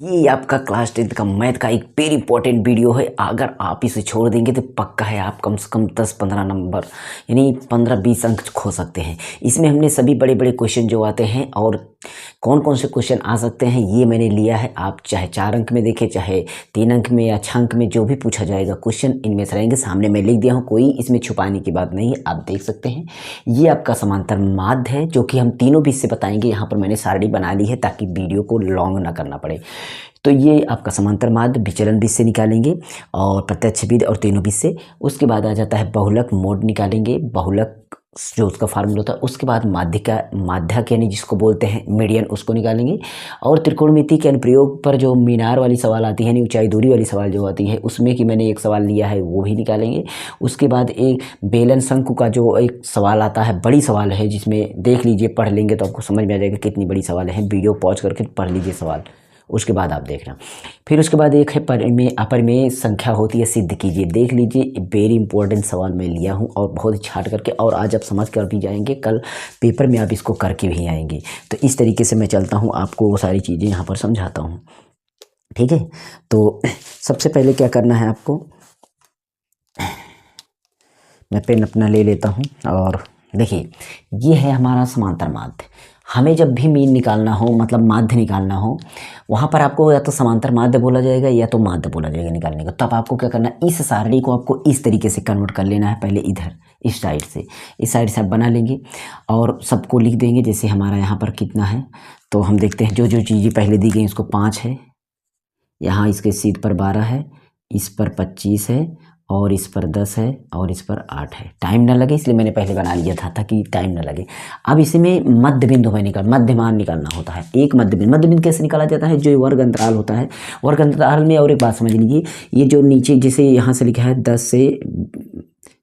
ये आपका class 10th का मैथ का एक वेरी इंपॉर्टेंट वीडियो है। अगर आप इसे छोड़ देंगे तो पक्का है आप कम से कम 10-15 नंबर यानी 15-20 अंक खो सकते हैं। इसमें हमने सभी बड़े बड़े क्वेश्चन जो आते हैं और कौन कौन से क्वेश्चन आ सकते हैं ये मैंने लिया है। आप चाहे 4 अंक में देखें, चाहे 3 अंक में या 6 अंक में, जो भी पूछा जाएगा क्वेश्चन इनमें से रहेंगे। सामने मैं लिख दिया हूँ, कोई इसमें छुपाने की बात नहीं है, आप देख सकते हैं। ये आपका समांतर माध्य है जो कि हम तीनों बीच से बताएंगे। यहाँ पर मैंने सारणी बना ली है ताकि वीडियो को लॉन्ग ना करना पड़े। तो ये आपका समांतर माध्य विचलन बीज से निकालेंगे और प्रत्यक्ष बीज और तीनों बीज से। उसके बाद आ जाता है बहुलक मोड निकालेंगे, बहुलक जो उसका फार्मूला होता है। उसके बाद माध्यक यानी जिसको बोलते हैं मीडियन, उसको निकालेंगे। और त्रिकोणमिति के अनुप्रयोग पर जो मीनार वाली सवाल आती है यानी ऊंचाई दूरी वाली सवाल जो आती है, उसमें कि मैंने एक सवाल लिया है वो भी निकालेंगे। उसके बाद एक बेलन शंकु का जो एक सवाल आता है, बड़ी सवाल है, जिसमें देख लीजिए, पढ़ लेंगे तो आपको समझ में आ जाएगा कितनी बड़ी सवाल है। वीडियो पॉज करके पढ़ लीजिए सवाल, उसके बाद आप देखना। फिर उसके बाद एक है अपरिमेय संख्या होती है, सिद्ध कीजिए। देख लीजिए, वेरी इंपॉर्टेंट सवाल मैं लिया हूँ और बहुत ही छाट करके, और आज आप समझ कर भी जाएंगे, कल पेपर में आप इसको करके भी आएंगे। तो इस तरीके से मैं चलता हूँ, आपको वो सारी चीज़ें यहाँ पर समझाता हूँ, ठीक है। तो सबसे पहले क्या करना है आपको, मैं पेन अपना ले लेता हूँ और देखिए, ये है हमारा समांतर माध्य। हमें जब भी मीन निकालना हो, मतलब माध्य निकालना हो, वहाँ पर आपको या तो समांतर माध्य बोला जाएगा या तो माध्य बोला जाएगा निकालने को। तब आपको क्या करना है, इस सारणी को आपको इस तरीके से कन्वर्ट कर लेना है। पहले इधर इस साइड से आप बना लेंगे और सबको लिख देंगे। जैसे हमारा यहाँ पर कितना है, तो हम देखते हैं जो जो चीज़ें पहले दी गई, उसको 5 है, यहाँ इसके सीध पर 12 है, इस पर 25 है, और इस पर 10 है, और इस पर 8 है। टाइम ना लगे इसलिए मैंने पहले बना लिया था ताकि टाइम ना लगे। अब इसमें मध्य बिंदु में मध्यमान निकालना होता है। एक मध्य बिंदु कैसे निकाला जाता है, जो वर्ग अंतराल होता है, वर्ग अंतराल में। और एक बात समझ लीजिए, ये जो नीचे जैसे यहाँ से लिखा है 10 से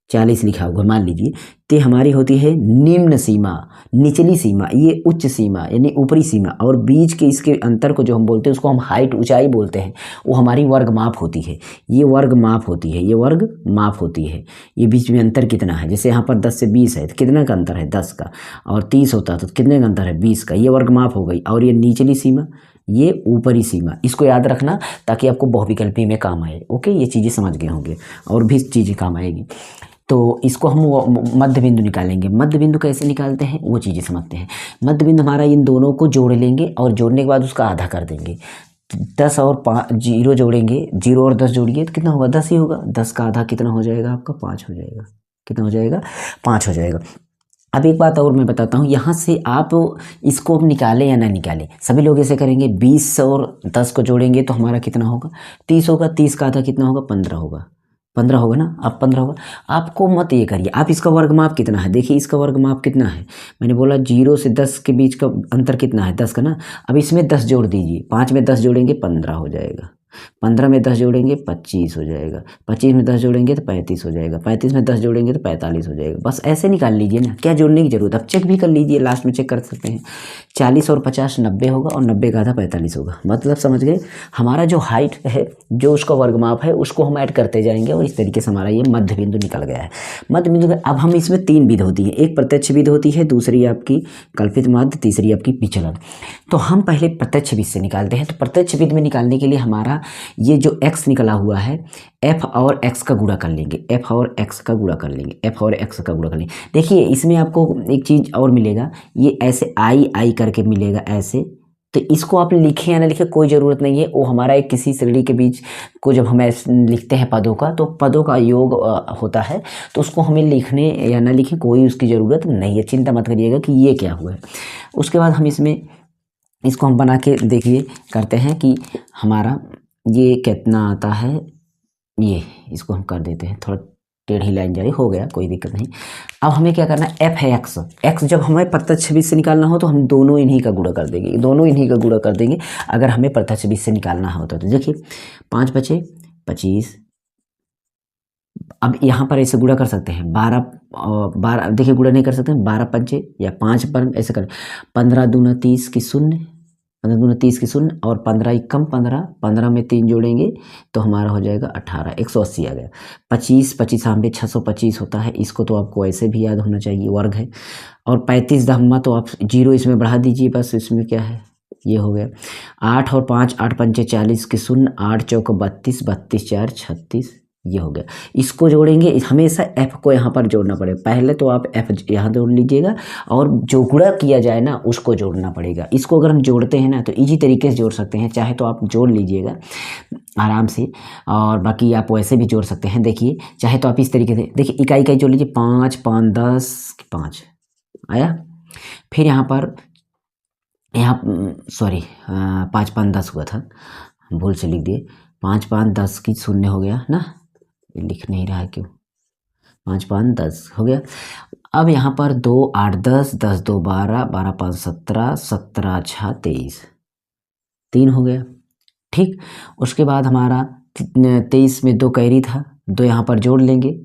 40 लिखा होगा, मान लीजिए, तो हमारी होती है निम्न सीमा, निचली सीमा, ये उच्च सीमा यानी ऊपरी सीमा, और बीच के इसके अंतर को जो हम बोलते हैं उसको हम हाइट, ऊंचाई बोलते हैं। वो हमारी वर्ग माप होती है, ये वर्ग माप होती है, ये वर्ग माप होती है। ये बीच में अंतर कितना है, जैसे यहाँ पर 10 से 20 है तो कितने का अंतर है, 10 का, और 30 होता तो कितने का अंतर है, 20 का। ये वर्ग माप हो गई। और ये निचली सीमा, ये ऊपरी सीमा, इसको याद रखना ताकि आपको बहुविकल्पी में काम आए। ओके, ये चीज़ें समझ गए होंगे और भी चीज़ें काम आएगी। तो इसको हम मध्य बिंदु निकालेंगे। मध्य बिंदु कैसे निकालते हैं वो चीज़ें समझते हैं। मध्य बिंदु हमारा इन दोनों को जोड़ लेंगे और जोड़ने के बाद उसका आधा कर देंगे। 10 और 5 0 जोड़ेंगे, 0 और 10 जोड़िए तो कितना होगा, 10 ही होगा। 10 का आधा कितना हो जाएगा आपका, 5 हो जाएगा। कितना हो जाएगा, 5 हो जाएगा। अब एक बात और मैं बताता हूँ, यहाँ से आप इसको निकालें या ना निकालें, सभी लोग ऐसे करेंगे। 20 और 10 को जोड़ेंगे तो हमारा कितना होगा, 30 होगा। 30 का आधा कितना होगा, 15 होगा। 15 होगा ना, अब 15 होगा। आपको मत ये करिए, आप इसका वर्ग माप कितना है देखिए, इसका वर्ग माप कितना है। मैंने बोला 0 से 10 के बीच का अंतर कितना है, 10 का ना। अब इसमें 10 जोड़ दीजिए, 5 में 10 जोड़ेंगे 15 हो जाएगा, 15 में 10 जोड़ेंगे 25 हो जाएगा, 25 में 10 जोड़ेंगे तो 35 हो जाएगा, 35 में 10 जोड़ेंगे तो 45 हो जाएगा। बस ऐसे निकाल लीजिए ना, क्या जोड़ने की जरूरत। अब चेक भी कर लीजिए, लास्ट में चेक कर सकते हैं। 40 और 50 90 होगा, और 90 का आधा 45 होगा। मतलब समझ गए, हमारा जो हाइट है, जो उसका वर्ग माप है, उसको हम ऐड करते जाएंगे और इस तरीके से हमारा ये मध्य बिंदु निकल गया है। मध्य बिंदु अब हम इसमें 3 विध होती है, एक प्रत्यक्ष विध होती है, दूसरी आपकी कल्पित माध्य, तीसरी आपकी विचलन। तो हम पहले प्रत्यक्ष विध से निकालते हैं। तो प्रत्यक्ष विध में निकालने के लिए हमारा ये जो x निकला हुआ है, f और x का गुणा कर लेंगे, f और x का गुणा कर लेंगे, f और x का गुणा कर लेंगे। देखिए इसमें आपको एक चीज़ और मिलेगा, ये ऐसे आई करके मिलेगा ऐसे। तो इसको आप लिखें या ना लिखें कोई ज़रूरत नहीं है, वो हमारा एक किसी श्रेणी के बीच को जब हम लिखते हैं पदों का, तो पदों का योग होता है, तो उसको हमें लिखने या ना लिखें कोई उसकी ज़रूरत नहीं है। चिंता मत करिएगा कि ये क्या हुआ है। उसके बाद हम इसको हम बना के देखिए करते हैं कि हमारा ये कितना आता है। ये इसको हम कर देते हैं, थोड़ा टेढ़ी लाइन जारी हो गया, कोई दिक्कत नहीं। अब हमें क्या करना है, f है x जब हमें प्रत्यक्ष बीज से निकालना हो तो हम दोनों इन्हीं का गुणा कर देंगे, दोनों इन्हीं का गुणा कर देंगे अगर हमें प्रत्यक्ष बीज से निकालना होता तो। देखिए 5 बचे 25। अब यहाँ पर ऐसे गुणा कर सकते हैं, 12 देखिए गुणा नहीं कर सकते हैं, 12 पंचे या 5 पर ऐसे करें, 15 दूना 30 की 0, 15 दूना 30 की 0, और 15 कम 15, 15 में 3 जोड़ेंगे तो हमारा हो जाएगा 18, 180 आ गया। 25 25 625 होता है, इसको तो आपको ऐसे भी याद होना चाहिए, वर्ग है। और 35 धम्मा तो आप 0 इसमें बढ़ा दीजिए, बस इसमें क्या है ये हो गया। 8 और 5, 8 पंचे 40 के शून्य, 8 चौक 32, 32 4 36, ये हो गया। इसको जोड़ेंगे, हमेशा f को यहाँ पर जोड़ना पड़ेगा। पहले तो आप f यहाँ जोड़ लीजिएगा और जो गुणा किया जाए ना उसको जोड़ना पड़ेगा। इसको अगर हम जोड़ते हैं ना तो इजी तरीके से जोड़ सकते हैं, चाहे तो आप जोड़ लीजिएगा आराम से, और बाकी आप वैसे भी जोड़ सकते हैं। देखिए चाहे तो आप इस तरीके से, देखिए इकाई इकाई जोड़ लीजिए, 5 5 10 5 आया। फिर यहाँ पर सॉरी 5 5 10 हुआ था, भूल से लिख दिए। 5 5 10 की शून्य हो गया ना, लिख नहीं रहा है क्यों। 5 5 10 हो गया। अब यहाँ पर 2 8 10, 10 2 12, 12 5 17, 17 6 23, 3 हो गया। ठीक, उसके बाद हमारा 23 में 2 कैरी था, 2 यहाँ पर जोड़ लेंगे,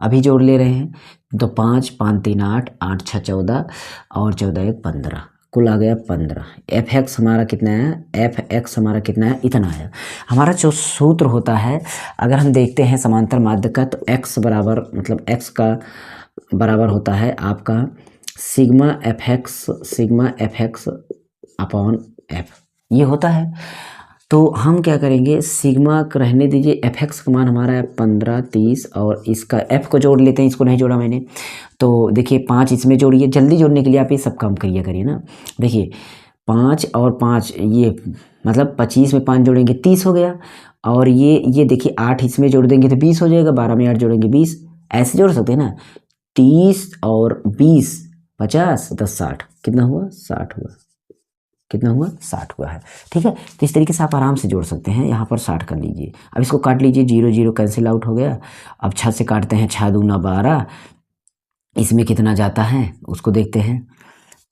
अभी जोड़ ले रहे हैं। तो 5 5 3 8, 8 6 14 और 14 1 15, कुल आ गया 15। एफ एक्स हमारा कितना है, एफ एक्स हमारा कितना है, इतना आया। हमारा जो सूत्र होता है अगर हम देखते हैं समांतर माध्य का, तो एक्स बराबर मतलब एक्स का बराबर होता है आपका sigma F x upon F, ये होता है। तो हम क्या करेंगे, सिग्मा रहने दीजिए, एफ एक्स का मान हमारा है 15 30, और इसका एफ को जोड़ लेते हैं, इसको नहीं जोड़ा मैंने। तो देखिए 5 इसमें जोड़िए, जल्दी जोड़ने के लिए आप ये सब काम करिए ना। देखिए 5 और 5, ये मतलब 25 में 5 जोड़ेंगे 30 हो गया। और ये देखिए 8 इसमें जोड़ देंगे तो 20 हो जाएगा, 12 में 8 जोड़ेंगे 20, ऐसे जोड़ सकते हैं ना। 30 और 20 50 10 60, कितना हुआ, 60 हुआ। कितना हुआ, 60 हुआ है। ठीक है, तो इस तरीके से आप आराम से जोड़ सकते हैं। यहाँ पर 60 कर लीजिए। अब इसको काट लीजिए, 0 0 कैंसिल आउट हो गया। अब 6 से काटते हैं, 6 दूना 12, इसमें कितना जाता है उसको देखते हैं।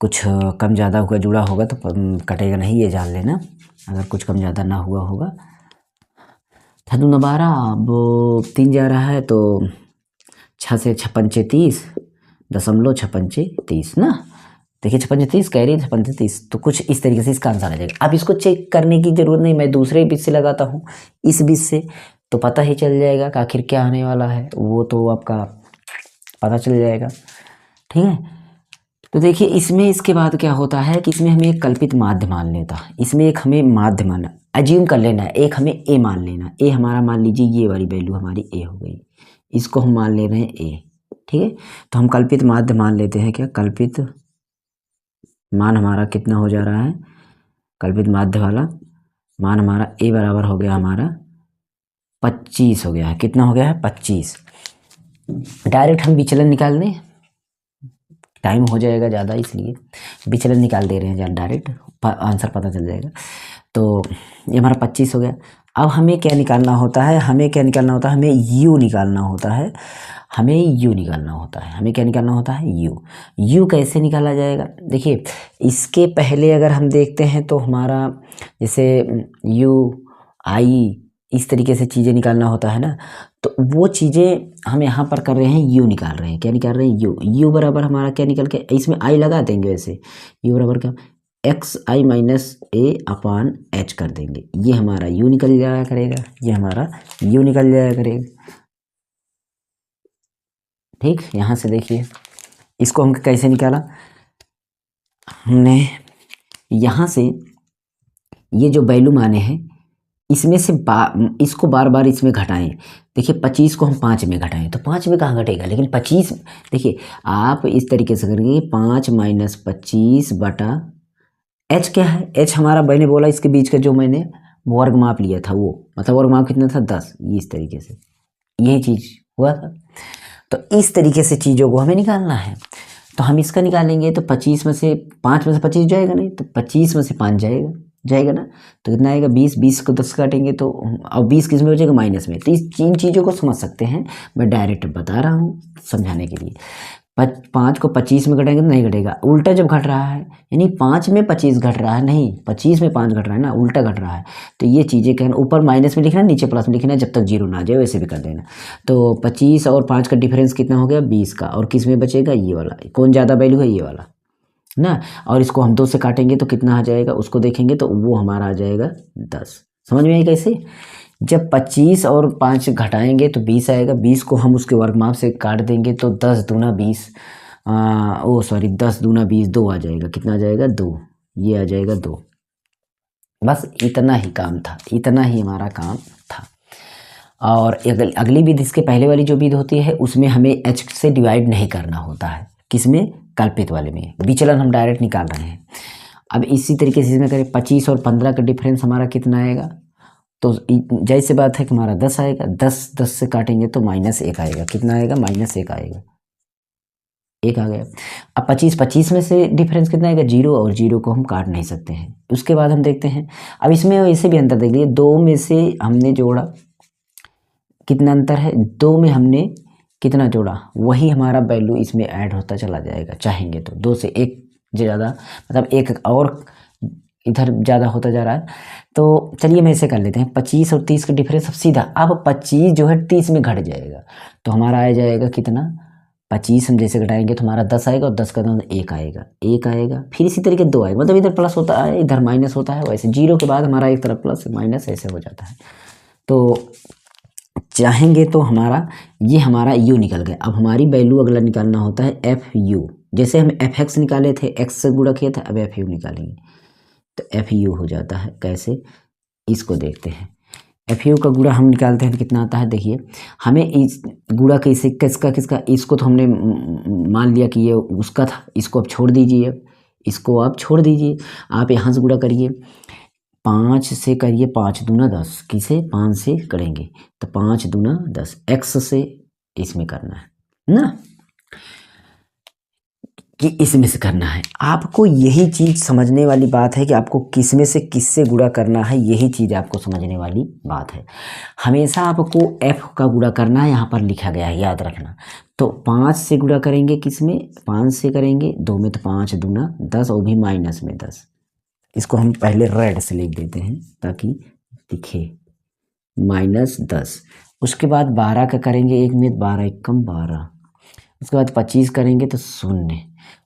कुछ कम ज़्यादा हुआ जुड़ा होगा तो कटेगा नहीं, ये जान लेना। अगर कुछ कम ज़्यादा ना हुआ होगा, 6 दूना 12, अब 3 जा रहा है तो 6 से 6 पंचे 30, दशमलव 6 पंचे 30 ना। देखिए 6 पंचे 30, कैरी 6 पंचे 30, तो कुछ इस तरीके से इसका आंसर आ जाएगा। अब इसको चेक करने की ज़रूरत नहीं, मैं दूसरे बीच से लगाता हूँ, इस बीच से, तो पता ही चल जाएगा कि आखिर क्या आने वाला है, वो तो आपका पता चल जाएगा। ठीक है, तो देखिए इसमें इसके बाद क्या होता है कि इसमें हमें एक कल्पित माध्य मान लेता, इसमें एक हमें माध्य मानना, अज्यूम कर लेना है, एक हमें ए मान लेना। ए हमारा मान लीजिए ये वाली वैल्यू हमारी ए हो गई, इसको हम मान ले रहे हैं ए। ठीक है, तो हम कल्पित माध्य मान लेते हैं। क्या कल्पित मान हमारा कितना हो जा रहा है, कल्पित माध्य वाला मान हमारा ए बराबर हो गया हमारा 25 हो गया है। कितना हो गया है, 25। डायरेक्ट हम विचलन निकाल दें, टाइम हो जाएगा ज़्यादा, इसलिए विचलन निकाल दे रहे हैं, डायरेक्ट आंसर पता चल जाएगा। तो ये हमारा 25 हो गया। अब हमें क्या निकालना होता है, हमें क्या निकालना होता है, हमें u निकालना होता है, हमें u निकालना होता है। हमें क्या निकालना होता है, u कैसे निकाला जाएगा। देखिए इसके पहले अगर हम देखते हैं तो हमारा जैसे u i इस तरीके से चीज़ें निकालना होता है ना, तो वो चीज़ें हम यहाँ पर कर रहे हैं, u निकाल रहे हैं। क्या निकाल रहे हैं, u बराबर हमारा क्या निकल के, इसमें i लगा देंगे वैसे, u बराबर क्या, एक्स आई माइनस ए अपान एच कर देंगे, ये हमारा u निकल जाया करेगा, ये हमारा u निकल जाया करेगा। ठीक, यहाँ से देखिए इसको हम कैसे निकाला, हमने यहाँ से ये जो वैल्यू माने हैं इसमें से इसको बार बार इसमें घटाएं। देखिए 25 को हम 5 में घटाएं तो 5 में कहाँ घटेगा, लेकिन 25, देखिए आप इस तरीके से करेंगे, 5 माइनस 25 बटा h क्या है, h हमारा मैंने बोला इसके बीच का जो मैंने वर्ग माप लिया था, वो मतलब वर्ग माप कितना था 10, ये इस तरीके से यही चीज़ हुआ था। तो इस तरीके से चीज़ों को हमें निकालना है। तो हम इसका निकालेंगे तो 25 में से 5 में से 25 जाएगा नहीं, तो 25 में से 5 जाएगा ना, तो कितना आएगा 20, 20 को 10 काटेंगे तो, और 20 किस में हो जाएगा, माइनस में। तो इस 3 चीज़ों को समझ सकते हैं, मैं डायरेक्ट बता रहा हूँ समझाने के लिए। 5 को 25 में घटाएंगे तो नहीं घटेगा, उल्टा जब घट रहा है, यानी 5 में 25 घट रहा है, नहीं 25 में 5 घट रहा है ना, उल्टा घट रहा है। तो ये चीज़ें कहना, ऊपर माइनस में लिखना, नीचे प्लस में लिखना, जब तक 0 ना आ जाए वैसे भी कर देना। तो 25 और 5 का डिफरेंस कितना हो गया, 20 का, और किस में बचेगा, ये वाला, कौन ज़्यादा वैल्यू है, ये वाला ना। और इसको हम 2 से काटेंगे तो कितना आ जाएगा, उसको देखेंगे तो वो हमारा आ जाएगा 10। समझ में आई कैसे, जब 25 और 5 घटाएंगे तो 20 आएगा, 20 को हम उसके वर्गमाप से काट देंगे तो 10 दूना 20, 10 दूना 20, 2 आ जाएगा, कितना आ जाएगा 2, ये आ जाएगा 2। बस इतना ही काम था, इतना ही हमारा काम था। और अगली विधि, इसके पहले वाली जो विधि होती है उसमें हमें एच से डिवाइड नहीं करना होता है। किसमें? कल्पित वाले में। विचलन हम डायरेक्ट निकाल रहे हैं। अब इसी तरीके से इसमें करें 25 और 15 का डिफरेंस हमारा कितना आएगा? तो जैसे बात है कि हमारा 10 आएगा, 10 से काटेंगे तो -1 आएगा। कितना आएगा? -1 आएगा। 1 आ गया। अब 25 में से डिफरेंस कितना आएगा? 0, और 0 को हम काट नहीं सकते हैं। उसके बाद हम देखते हैं, अब इसमें वैसे भी अंतर देख लीजिए, 2 में से हमने जोड़ा, कितना अंतर है? 2 में हमने कितना जोड़ा, वही हमारा वैल्यू इसमें ऐड होता चला जाएगा। चाहेंगे तो 2 से 1 ज़्यादा, मतलब 1 और इधर ज़्यादा होता जा रहा है। तो चलिए मैं ऐसे कर लेते हैं, 25 और 30 का डिफरेंस अब सीधा, अब 25 जो है 30 में घट जाएगा, तो हमारा आ जाएगा कितना? 25 हम जैसे घटाएंगे तो हमारा 10 आएगा, और 10 का 1 आएगा, 1 आएगा, फिर इसी तरीके 2 आएगा। मतलब इधर प्लस होता है, इधर माइनस होता है। वैसे 0 के बाद हमारा एक तरफ प्लस माइनस ऐसे हो जाता है। तो चाहेंगे तो हमारा ये हमारा u निकल गया। अब हमारी वैल्यू अगला निकालना होता है fu। जैसे हम fx निकाले थे, x से गुणा किया था, अब fu निकालेंगे तो fu हो जाता है। कैसे? इसको देखते हैं। fu का गुणा हम निकालते हैं तो कितना आता है? देखिए, हमें इस गुणा कैसे, किसका, इसको तो हमने मान लिया कि ये उसका था, इसको आप छोड़ दीजिए, इसको आप छोड़ दीजिए, आप यहाँ से गुणा करिए। 5 से करिए, 5 दूना 10, किसे? 5 से करेंगे तो 5 दूना 10, x से इसमें करना है ना, कि इसमें से करना है। आपको यही चीज़ समझने वाली बात है कि आपको किस में से किससे गुणा करना है, यही चीज़ आपको समझने वाली बात है। हमेशा आपको f का गुणा करना है, यहाँ पर लिखा गया है, याद रखना। तो 5 से गुणा करेंगे, किस में? 5 से करेंगे, 2 में तो 5 दूना 10, और भी माइनस में 10। इसको हम पहले रेड से लिख देते हैं ताकि दिखे, -10। उसके बाद 12 का करेंगे, 1 में 12 एकम 12। उसके बाद 25 करेंगे तो 0।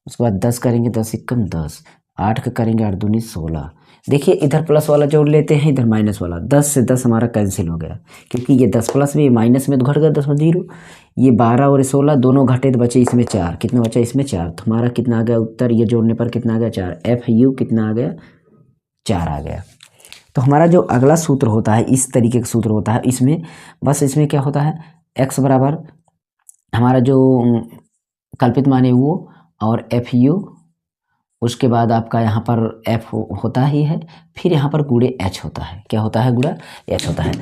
उसके बाद 10 करेंगे, 10 एकम 10। 8 का करेंगे, 8 दूनी 16। देखिए इधर प्लस वाला जोड़ लेते हैं, इधर माइनस वाला। 10 से 10 हमारा कैंसिल हो गया, क्योंकि ये 10 प्लस में, ये माइनस में तो घट गया, 10 में 0। ये 12 और 16 दोनों घटे तो बचे इसमें 4। कितना बचा इसमें? 4। तो हमारा कितना आ गया उत्तर? ये जोड़ने पर कितना आ गया? 4। FU कितना आ गया? 4 आ गया। तो हमारा जो अगला सूत्र होता है, इस तरीके का सूत्र होता है। इसमें बस इसमें क्या होता है, x बराबर हमारा जो कल्पित मान है वो, और FU, उसके बाद आपका यहाँ पर f होता ही है, फिर यहाँ पर गुणे h होता है। क्या होता है? गुणा h होता है।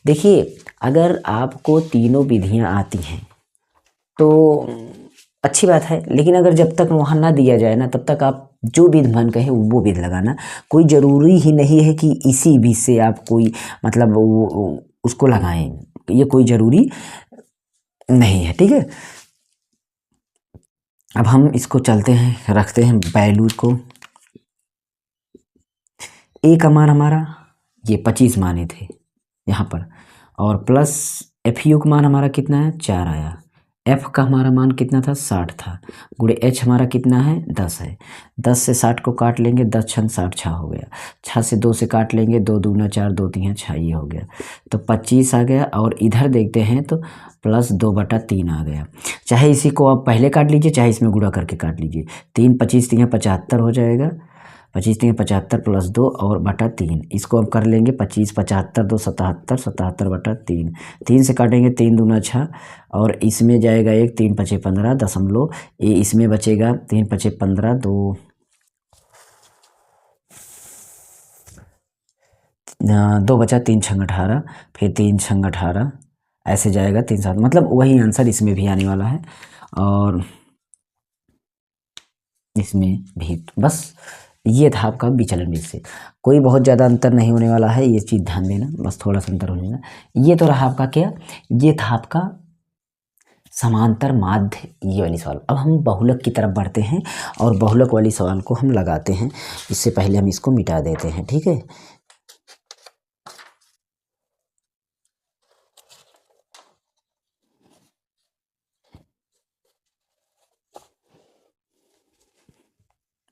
देखिए, अगर आपको तीनों विधियाँ आती हैं तो अच्छी बात है, लेकिन अगर जब तक वहाँ ना दिया जाए ना, तब तक आप जो विध मन कहे वो विध लगाना। कोई ज़रूरी ही नहीं है कि इसी विध से आप कोई मतलब उसको लगाएं, ये कोई ज़रूरी नहीं है, ठीक है। अब हम इसको चलते हैं, रखते हैं वैल्यू को। ए का मान हमारा ये 25 माने थे यहाँ पर, और प्लस FU का मान हमारा कितना है? 4 आया। f का हमारा मान कितना था? 60 था। गुणे h हमारा कितना है? 10 है। 10 से 60 को काट लेंगे, 10 छन 60, 6 हो गया। 6 से 2 से काट लेंगे, 2 दूना 4, 2 तीन 6, ये हो गया। तो 25 आ गया। और इधर देखते हैं तो +2/3 आ गया। चाहे इसी को आप पहले काट लीजिए, चाहे इसमें गुणा करके काट लीजिए। 3 25 3 75 हो जाएगा। 25 3 75 + 2 और बटा 3, इसको अब कर लेंगे। 25 75 2 77 77/3। 3 से काटेंगे, 3 दूना 6, और इसमें जाएगा 1, 3 5 15 दशमलव, ये इसमें बचेगा 3 5 15, 2 बचा, 3 6 18, फिर 3 6 18, ऐसे जाएगा 3 7, मतलब वही आंसर इसमें भी आने वाला है, और इसमें भी। बस ये था आपका विचलन विधि से, कोई बहुत ज़्यादा अंतर नहीं होने वाला है, ये चीज़ ध्यान देना, बस थोड़ा सा अंतर हो जाएगा। ये तो रहा आपका क्या, ये था आपका समांतर माध्य, ये वाली सवाल। अब हम बहुलक की तरफ बढ़ते हैं और बहुलक वाली सवाल को हम लगाते हैं। इससे पहले हम इसको मिटा देते हैं, ठीक है।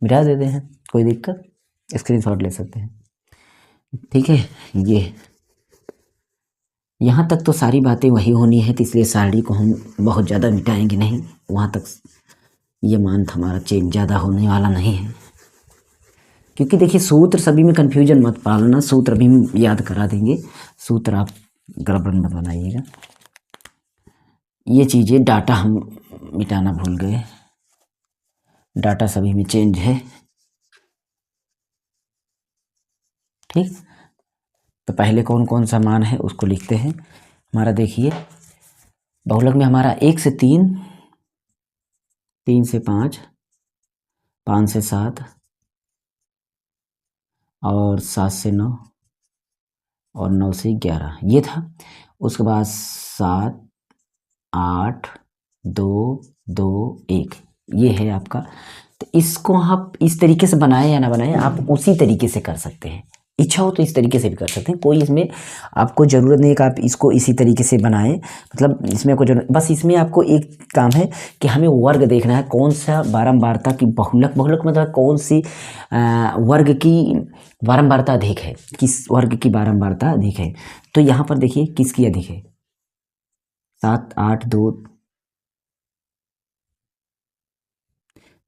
मिटा देते हैं, कोई दिक्कत, स्क्रीनशॉट ले सकते हैं, ठीक है। ये यहाँ तक तो सारी बातें वही होनी है, तो इसलिए साड़ी को हम बहुत ज़्यादा मिटाएंगे नहीं, वहाँ तक ये मान हमारा चेंज ज़्यादा होने वाला नहीं है, क्योंकि देखिए सूत्र सभी में कन्फ्यूजन मत पालना, सूत्र अभी हम याद करा देंगे, सूत्र आप गड़बड़ मत बनाइएगा। ये चीज़ें डाटा हम मिटाना भूल गए, डाटा सभी में चेंज है, ठीक। तो पहले कौन कौन सा मान है उसको लिखते हैं। हमारा देखिए बहुलक में हमारा 1 से 3, 3 से 5, 5 से 7 और 7 से 9 और 9 से 11 ये था। उसके बाद 7, 8, 2, 2, 1 ये है आपका। तो इसको आप इस तरीके से बनाए या ना बनाए, आप उसी तरीके से कर सकते हैं। इच्छा हो तो इस तरीके से भी कर सकते हैं, कोई इसमें आपको ज़रूरत नहीं है कि आप इसको इसी तरीके से बनाएं, मतलब इसमें आपको जरूरत, बस इसमें आपको एक काम है कि हमें वर्ग देखना है, कौन सा बारंबारता की बहुलक, बहुलक मतलब कौन सी वर्ग की बारंबारता अधिक है, किस वर्ग की बारंबारता अधिक है। तो यहाँ पर देखिए किसकी अधिक है, 7, 8, 2,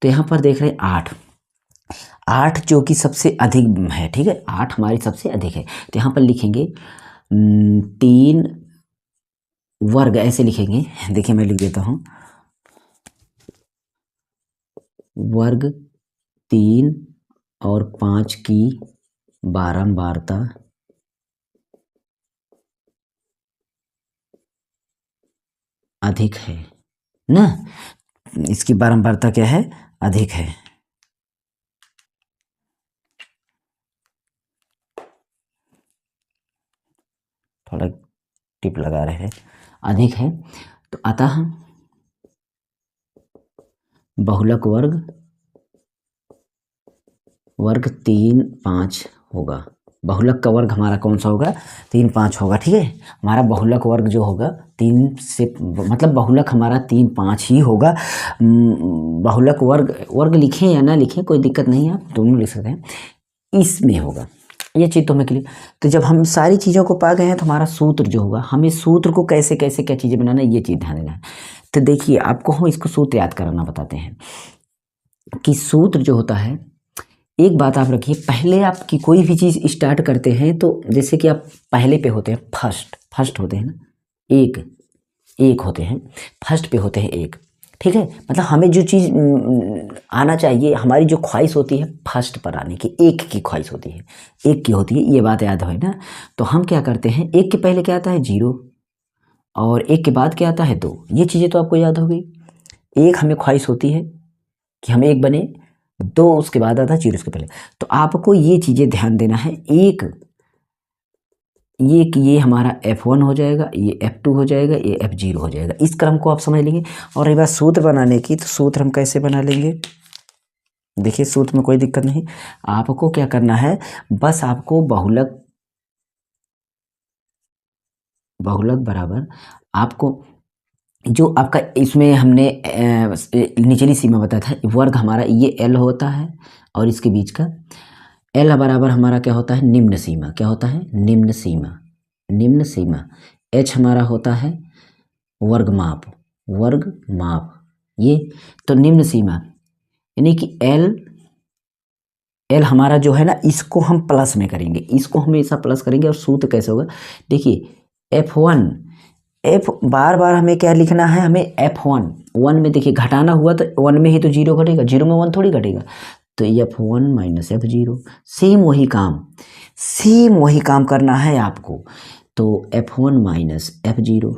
तो यहाँ पर देख रहे हैं 8, 8 जो कि सबसे अधिक है, ठीक है, 8 हमारी सबसे अधिक है। तो यहाँ पर लिखेंगे 3 वर्ग, ऐसे लिखेंगे, देखिए मैं लिख देता हूँ, वर्ग 3 और 5 की बारंबारता अधिक है ना, इसकी बारंबारता क्या है, अधिक है। थोड़ा टिप लगा रहे हैं, अधिक है। तो अतः बहुलक वर्ग 3, 5 होगा। बहुलक का वर्ग हमारा कौन सा होगा, 3, 5 होगा, ठीक है। हमारा बहुलक वर्ग जो होगा 3 से, मतलब बहुलक हमारा 3, 5 ही होगा। बहुलक वर्ग लिखें या ना लिखें कोई दिक्कत नहीं है, आप दोनों लिख सकते हैं, इसमें होगा। ये चीज़ तो हमें क्लियर। तो जब हम सारी चीज़ों को पा गए हैं तो हमारा सूत्र जो होगा, हमें सूत्र को कैसे कैसे क्या चीज़ें बनाना है ये चीज़ ध्यान देना है। तो देखिए आपको हम इसको सूत्र याद कराना बताते हैं कि सूत्र जो होता है, एक बात आप रखिए, पहले आपकी कोई भी चीज़ स्टार्ट करते हैं तो जैसे कि आप पहले पे होते हैं, फर्स्ट होते हैं ना, एक होते हैं, फर्स्ट पे होते हैं एक, ठीक है। मतलब हमें जो चीज़ आना चाहिए, हमारी जो ख्वाहिश होती है फर्स्ट पर आने की, एक की ख्वाहिश होती है, एक की होती है, ये बात याद है ना। तो हम क्या करते हैं, एक के पहले क्या आता है 0 और एक के बाद क्या आता है 2, ये चीज़ें तो आपको याद हो गई। एक हमें ख्वाहिश होती है कि हम एक बने, 2 उसके बाद आता है 0 उसके पहले। तो आपको ये चीज़ें ध्यान देना है, एक ये कि ये हमारा F1 हो जाएगा, ये F2 हो जाएगा, ये F0 हो जाएगा, इस क्रम को आप समझ लेंगे। और रही बात सूत्र बनाने की, तो सूत्र हम कैसे बना लेंगे, देखिए सूत्र में कोई दिक्कत नहीं, आपको क्या करना है, बस आपको बहुलक बराबर, आपको जो आपका इसमें हमने निचली सीमा बताया था, वर्ग हमारा ये L होता है और इसके बीच का L बराबर हमारा क्या होता है, निम्न सीमा, क्या होता है, निम्न सीमा। H हमारा होता है वर्ग माप, ये तो निम्न सीमा, यानी कि L हमारा जो है ना, इसको हम प्लस में करेंगे, इसको हमेशा प्लस करेंगे। और सूत्र कैसे होगा, देखिए F1, बार बार हमें क्या लिखना है, हमें F1 में देखिए घटाना हुआ तो 1 में ही तो 0 घटेगा, 0 में 1 थोड़ी घटेगा, तो F1 माइनस F0, सेम वही काम करना है आपको। तो F1 माइनस F0,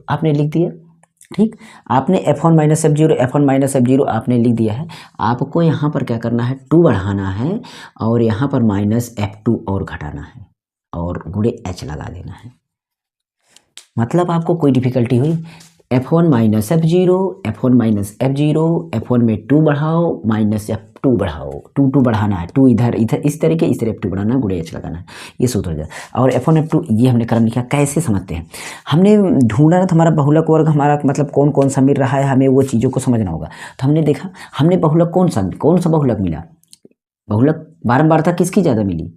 आपने लिख दिया, ठीक, आपने F1 माइनस F0 आपने लिख दिया है। आपको यहाँ पर क्या करना है, 2 बढ़ाना है और यहाँ पर माइनस F2 और घटाना है और गुणे H लगा देना है। मतलब आपको कोई डिफिकल्टी हुई, F1 माइनस F0, F1 में 2 बढ़ाओ, माइनस F2 बढ़ाओ, 2 बढ़ाना है, 2 इधर इस तरह के, F2 बढ़ाना है, गुणे H लगाना है, ये सूत्र हो जाए। और F1 F2 ये हमने क्रम लिखा, कैसे समझते हैं, हमने ढूंढना था हमारा बहुलक वर्ग, हमारा मतलब कौन सा मिल रहा है, हमें वो चीज़ों को समझना होगा। तो हमने देखा, हमने बहुलक कौन सा बहुलक मिला, बहुलक बारंबारता किसकी ज़्यादा मिली,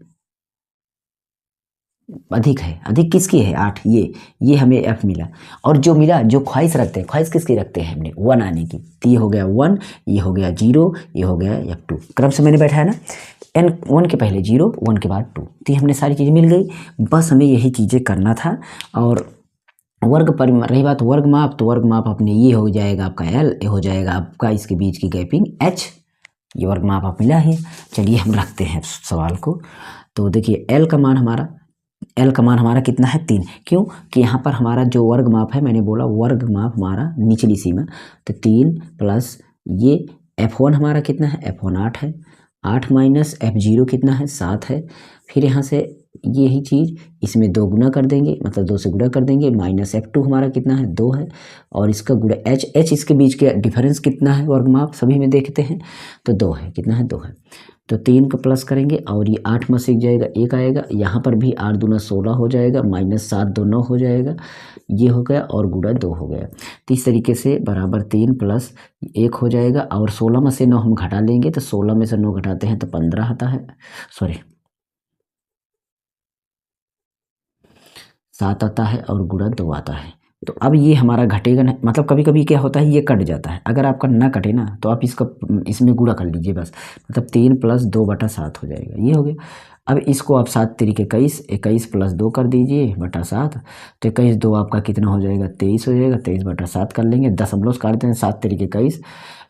अधिक है, अधिक किसकी है 8, ये हमें f मिला। और जो मिला, जो ख्वाहिश रखते हैं, ख्वाहिश किसकी रखते हैं हमने 1 आने की, तो ये हो गया 1, ये हो गया 0, ये हो गया f2, क्रम से मैंने बैठाया ना, n 1 के पहले 0, 1 के बाद 2, तो ये हमने सारी चीज़ें मिल गई। बस हमें यही चीज़ें करना था। और वर्ग परिमाप, रही बात वर्ग माप, तो वर्ग माप अपने ये हो जाएगा आपका l, ये हो जाएगा आपका इसके बीच की गैपिंग h, ये वर्ग माप आप मिला है। चलिए हम रखते हैं सवाल को। तो देखिए l का मान हमारा कितना है 3, क्यों कि यहाँ पर हमारा जो वर्ग माप है, मैंने बोला वर्ग माप हमारा निचली सीमा, तो 3 प्लस ये f1 हमारा कितना है, f1 8 है, 8 माइनस f0 कितना है 7 है। फिर यहाँ से यही चीज़ इसमें 2 गुना कर देंगे, मतलब 2 से गुणा कर देंगे, माइनस f2 हमारा कितना है 2 है, और इसका गुणा h इसके बीच के डिफरेंस कितना है वर्ग माप सभी में देखते हैं, तो 2 है, कितना है 2 है। तो 3 का प्लस करेंगे और ये 8 में सीख जाएगा, 1 आएगा, यहाँ पर भी 8 दूना 16 हो जाएगा, माइनस 7 2 9 हो जाएगा, ये हो गया, और गुणा 2 हो गया। तो इस तरीके से बराबर 3 प्लस 1 हो जाएगा, और 16 में से 9 हम घटा लेंगे, तो 16 में से 9 घटाते हैं तो 15 आता है, सॉरी 7 आता है, और गुणा 2 आता है। तो अब ये हमारा घटेगा ना, मतलब कभी कभी क्या होता है ये कट जाता है, अगर आपका ना कटे ना तो आप इसमें गुणा कर लीजिए बस, मतलब 3 प्लस 2/7 हो जाएगा, ये हो गया। अब इसको आप 7 तरीके 21, 21 प्लस 2 कर दीजिए बटा 7, तो 21 2 आपका कितना हो जाएगा 23 हो जाएगा, 23/7 कर लेंगे, दशमलव काटते हैं, 7 तरीके 21,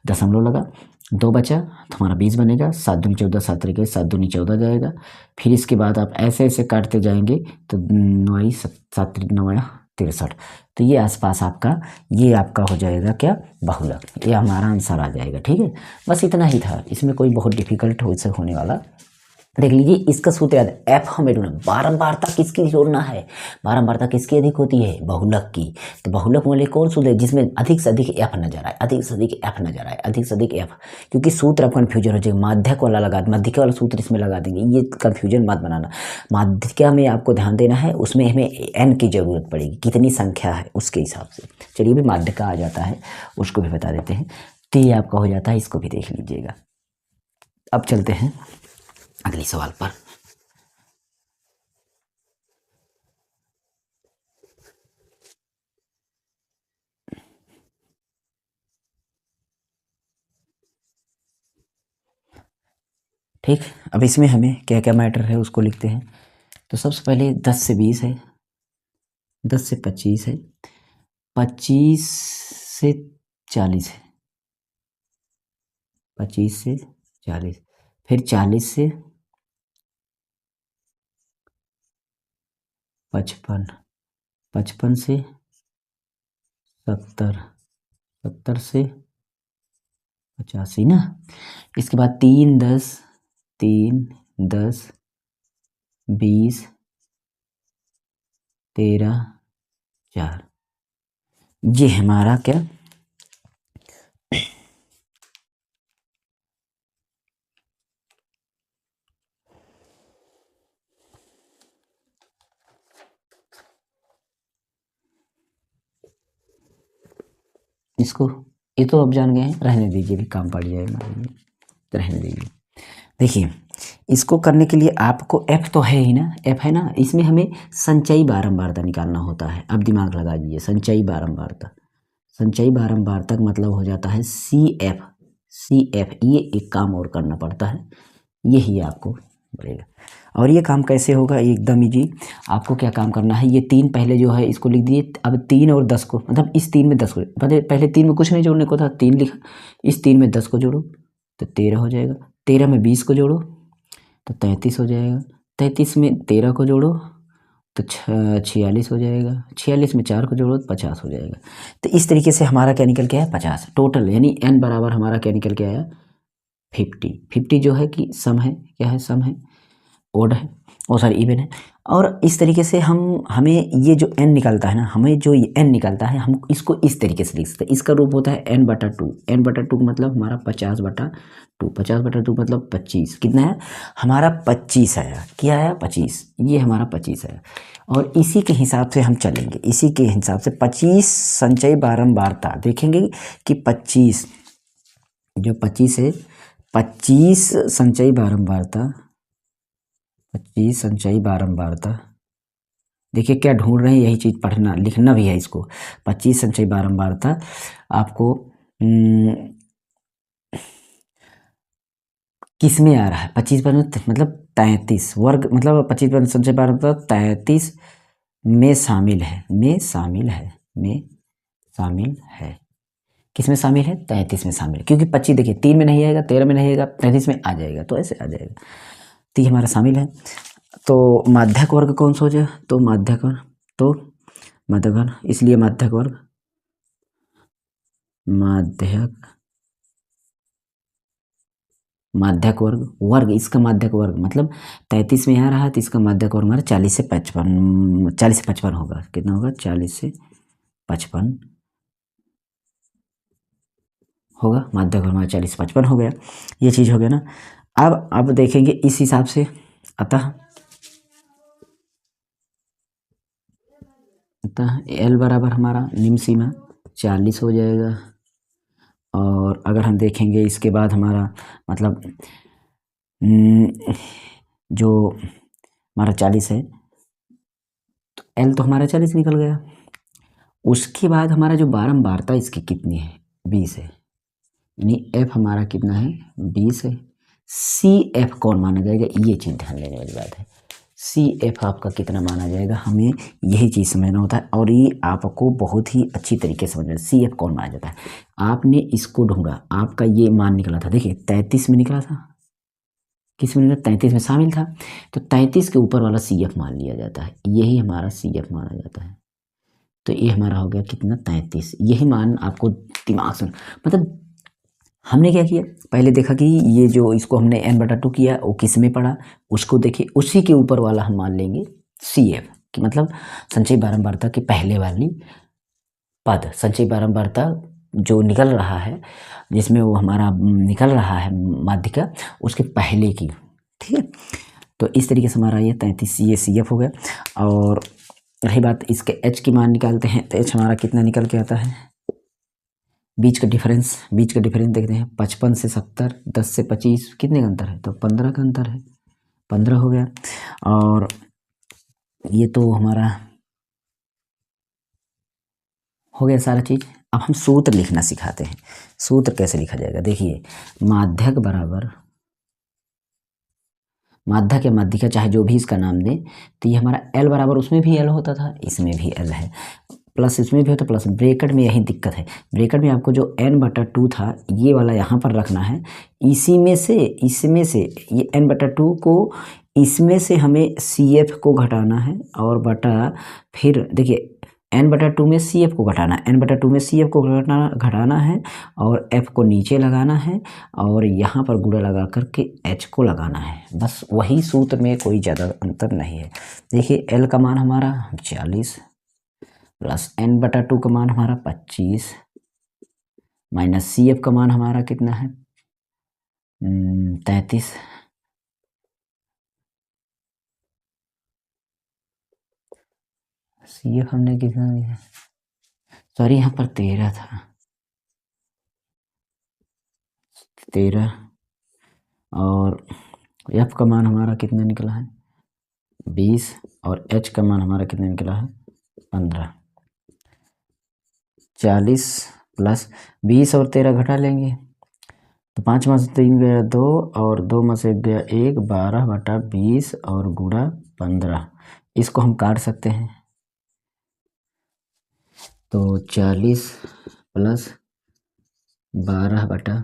दशमलव लगा, 2 बचा तो हमारा 20 बनेगा, 7 दूनी 14, 7 तरीके 7 दूनी 14 जाएगा। फिर इसके बाद आप ऐसे ऐसे काटते जाएंगे, तो 9 7 9 63, तो ये आसपास आपका, ये आपका हो जाएगा क्या बहुलक, ये हमारा आंसर आ जाएगा। ठीक है, बस इतना ही था, इसमें कोई बहुत डिफिकल्ट होने वाला। देख लीजिए इसका सूत्र याद, एफ हमें ढूंढना, बारंबारता किसकी जोड़ना है, बारंबारता किसकी अधिक होती है, बहुलक की। तो बहुलक वाले कौन सूत्र है जिसमें अधिक से अधिक एफ नजर आए, अधिक से अधिक एफ नजर आए, अधिक से अधिक एफ, क्योंकि सूत्र आप कन्फ्यूजन हो जाएगा, माध्यक वाला माध्यिका वाला सूत्र इसमें लगा देंगे, ये कन्फ्यूजन मत बनाना। माध्यिका में आपको ध्यान देना है, उसमें हमें एन की जरूरत पड़ेगी, कितनी संख्या है उसके हिसाब से। चलिए भी माध्यिका आ जाता है, उसको भी बता देते हैं, तो ये आपका हो जाता है, इसको भी देख लीजिएगा। अब चलते हैं अगले सवाल पर। ठीक, अब इसमें हमें क्या क्या मैटर है उसको लिखते हैं। तो सबसे पहले 10 से 20 है, 10 से 25 है, 25 से 40 है, 25 से 40, फिर 40 से 55, 55 से 70, 70 से 85 ना। इसके बाद 3 10, 3 10 20 13 4, ये हमारा क्या, इसको, ये तो अब जान गए हैं, रहने दीजिए, भी काम पड़ जाएगा, तो रहने दीजिए। देखिए इसको करने के लिए आपको एफ तो है ही ना, एफ है ना, इसमें हमें संचयी बारंबारता निकालना होता है। अब दिमाग लगा दीजिए, संचयी बारंबारता, संचयी बारंबारता का मतलब हो जाता है सी एफ, सी एफ, ये एक काम और करना पड़ता है, यही आपको पड़ेगा। और ये काम कैसे होगा, एकदम ही जी, आपको क्या काम करना है, ये 3 पहले जो है इसको लिख दिए, अब 3 और 10 को, मतलब इस 3 में 10 को, पहले 3 में कुछ नहीं जोड़ने को था, 3 लिखा, इस 3 में 10 को जोड़ो तो 13 हो जाएगा, 13 में 20 को जोड़ो तो 33 हो जाएगा, 33 में 13 को जोड़ो तो 46 हो जाएगा, 46 में 4 को जोड़ो तो 50 हो जाएगा। तो इस तरीके से हमारा क्या निकल के आया 50 टोटल, यानी n बराबर हमारा क्या निकल के आया 50। 50 जो है कि सम है, क्या है सम है, ओड है, ओ सॉरी इवन है। और इस तरीके से हमें ये जो n निकलता है ना, हमें जो ये n निकलता है, हम इसको इस तरीके से लिख सकते हैं, इसका रूप होता है n/2, n/2 मतलब हमारा 50/2, 50/2 मतलब 25, कितना है हमारा 25 आया, क्या आया 25, ये हमारा 25 आया। और इसी के हिसाब से हम चलेंगे, इसी के हिसाब से 25 संचयी बारंबारता देखेंगे कि 25 जो 25 है, 25 संचयी बारंबारता, 25 संचयी बारंबारता देखिए क्या ढूंढ रहे हैं, यही चीज़ पढ़ना लिखना भी है इसको। 25 संचयी बारंबारता आपको किस में आ रहा है? 25 पर मतलब 33 वर्ग, मतलब 25 पर संचय बारंबारता 33 में शामिल है, में शामिल है, में शामिल है। किस में शामिल है? 33 में शामिल है, क्योंकि 25 देखिए 3 में नहीं आएगा, 13 में नहीं आएगा, 33 में आ जाएगा, तो ऐसे आ जाएगा। तो ये हमारा शामिल है। तो माध्यक वर्ग कौन सा हो जाएगा? तो माध्यक वर्ग, तो माध्यक वर्ग, इसलिए माध्यक वर्ग, माध्यक, माध्यक वर्ग, वर्ग इसका माध्यक वर्ग मतलब 33 में आ रहा है तो इसका माध्यक वर्ग हमारा 40 से 55, 40 से 55 होगा। कितना होगा? 40 से 55 होगा। माध्यक वर्ग हमारा 40 से 55 हो गया। ये चीज़ हो गया ना। अब देखेंगे इस हिसाब से, अतः एल बराबर हमारा निम्न सीमा 40 हो जाएगा। और अगर हम देखेंगे इसके बाद हमारा मतलब जो हमारा 40 है तो एल तो हमारा 40 निकल गया। उसके बाद हमारा जो बारंबारता इसकी कितनी है? 20 है, यानी एफ हमारा कितना है? 20 है। सी एफ कौन माना जाएगा? ये चीज़ ध्यान देने वाली बात है। सी एफ आपका कितना माना जाएगा? हमें यही चीज़ समझना होता है और ये आपको बहुत ही अच्छी तरीके से समझना है। सी एफ कौन माना जाता है? आपने इसको ढूंढा, आपका ये मान निकला था, देखिए 33 में निकला था। किस में निकला? 33 में शामिल था। तो 33 के ऊपर वाला सी एफ मान लिया जाता है, यही हमारा सी एफ माना जाता है। तो ये हमारा हो गया कितना? 33। यही मान आपको दिमाग से, मतलब हमने क्या किया, पहले देखा कि ये जो इसको हमने n/2 किया वो किस में पड़ा, उसको देखिए, उसी के ऊपर वाला हम मान लेंगे सी एफ कि मतलब संचयी बारंबारता के पहले वाली पद, संचयी बारंबारता जो निकल रहा है, जिसमें वो हमारा निकल रहा है माध्यिका, उसके पहले की। ठीक है, तो इस तरीके से हमारा ये 33 ये सी एफ हो गया। और रही बात इसके एच की मान निकालते हैं तो एच हमारा कितना निकल के आता है? बीच का डिफरेंस, बीच का डिफरेंस देखते हैं। 55 से 70, 10 से 25, कितने का अंतर है? तो 15 का अंतर है, 15 हो गया। और ये तो हमारा हो गया सारा चीज़। अब हम सूत्र लिखना सिखाते हैं। सूत्र कैसे लिखा जाएगा? देखिए, माध्यक बराबर, माध्यक या माध्यिका चाहे जो भी इसका नाम दें, तो ये हमारा एल बराबर, उसमें भी एल होता था, इसमें भी एल है, प्लस इसमें भी होता प्लस। ब्रैकेट में यही दिक्कत है, ब्रैकेट में आपको जो n/2 था ये वाला यहाँ पर रखना है। इसी में से, इसमें से ये n/2 को, इसमें से हमें सी एफ को घटाना है और बटा, फिर देखिए n/2 में सी एफ को घटाना, n/2 में सी एफ को घटाना है और एफ को नीचे लगाना है और यहाँ पर गुणा लगा करके एच को लगाना है। बस वही सूत्र में, कोई ज़्यादा अंतर नहीं है। देखिए एल का मान हमारा 40 प्लस n/2 का मान हमारा 25 माइनस सी एफ का मान हमारा कितना है? 33। सी एफ हमने कितना दिया? सॉरी यहाँ पर 13 था, 13। और एफ का मान हमारा कितना निकला है? 20। और एच का मान हमारा कितना निकला है? 15। 40 प्लस 20 और 13 घटा लेंगे तो 5 में से 3 गया 2 और 2 में से 1 गया 1, 12/20 और गुणा 15। इसको हम काट सकते हैं, तो 40 प्लस 12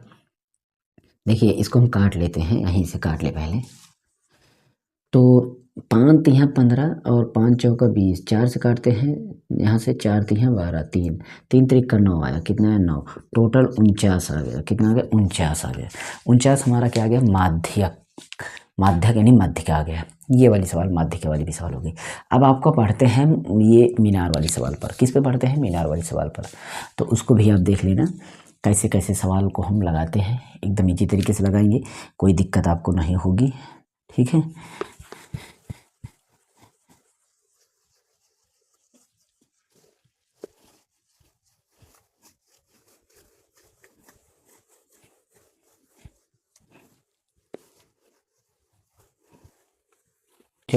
देखिए इसको हम काट लेते हैं, यहीं से काट ले पहले। तो 5 तिहां 15 और 5 चौका 20, 4 से काटते हैं, यहाँ से 4 तिहां 12, 3 3 त्रिक का 9 आया, कितना है? 9। टोटल 49 आ गया। कितना आ गया? 49 आ गया। 49 हमारा क्या आ गया? माध्यक, माध्यक यानी माध्यिका आ गया। ये वाली सवाल, माध्यिका वाली भी सवाल होगी। अब आपको पढ़ते हैं ये मीनार वाली सवाल पर। किस पे पढ़ते हैं? मीनार वाली सवाल पर। तो उसको भी आप देख लेना कैसे कैसे सवाल को हम लगाते हैं, एकदम इजी तरीके से लगाएंगे, कोई दिक्कत आपको नहीं होगी। ठीक है।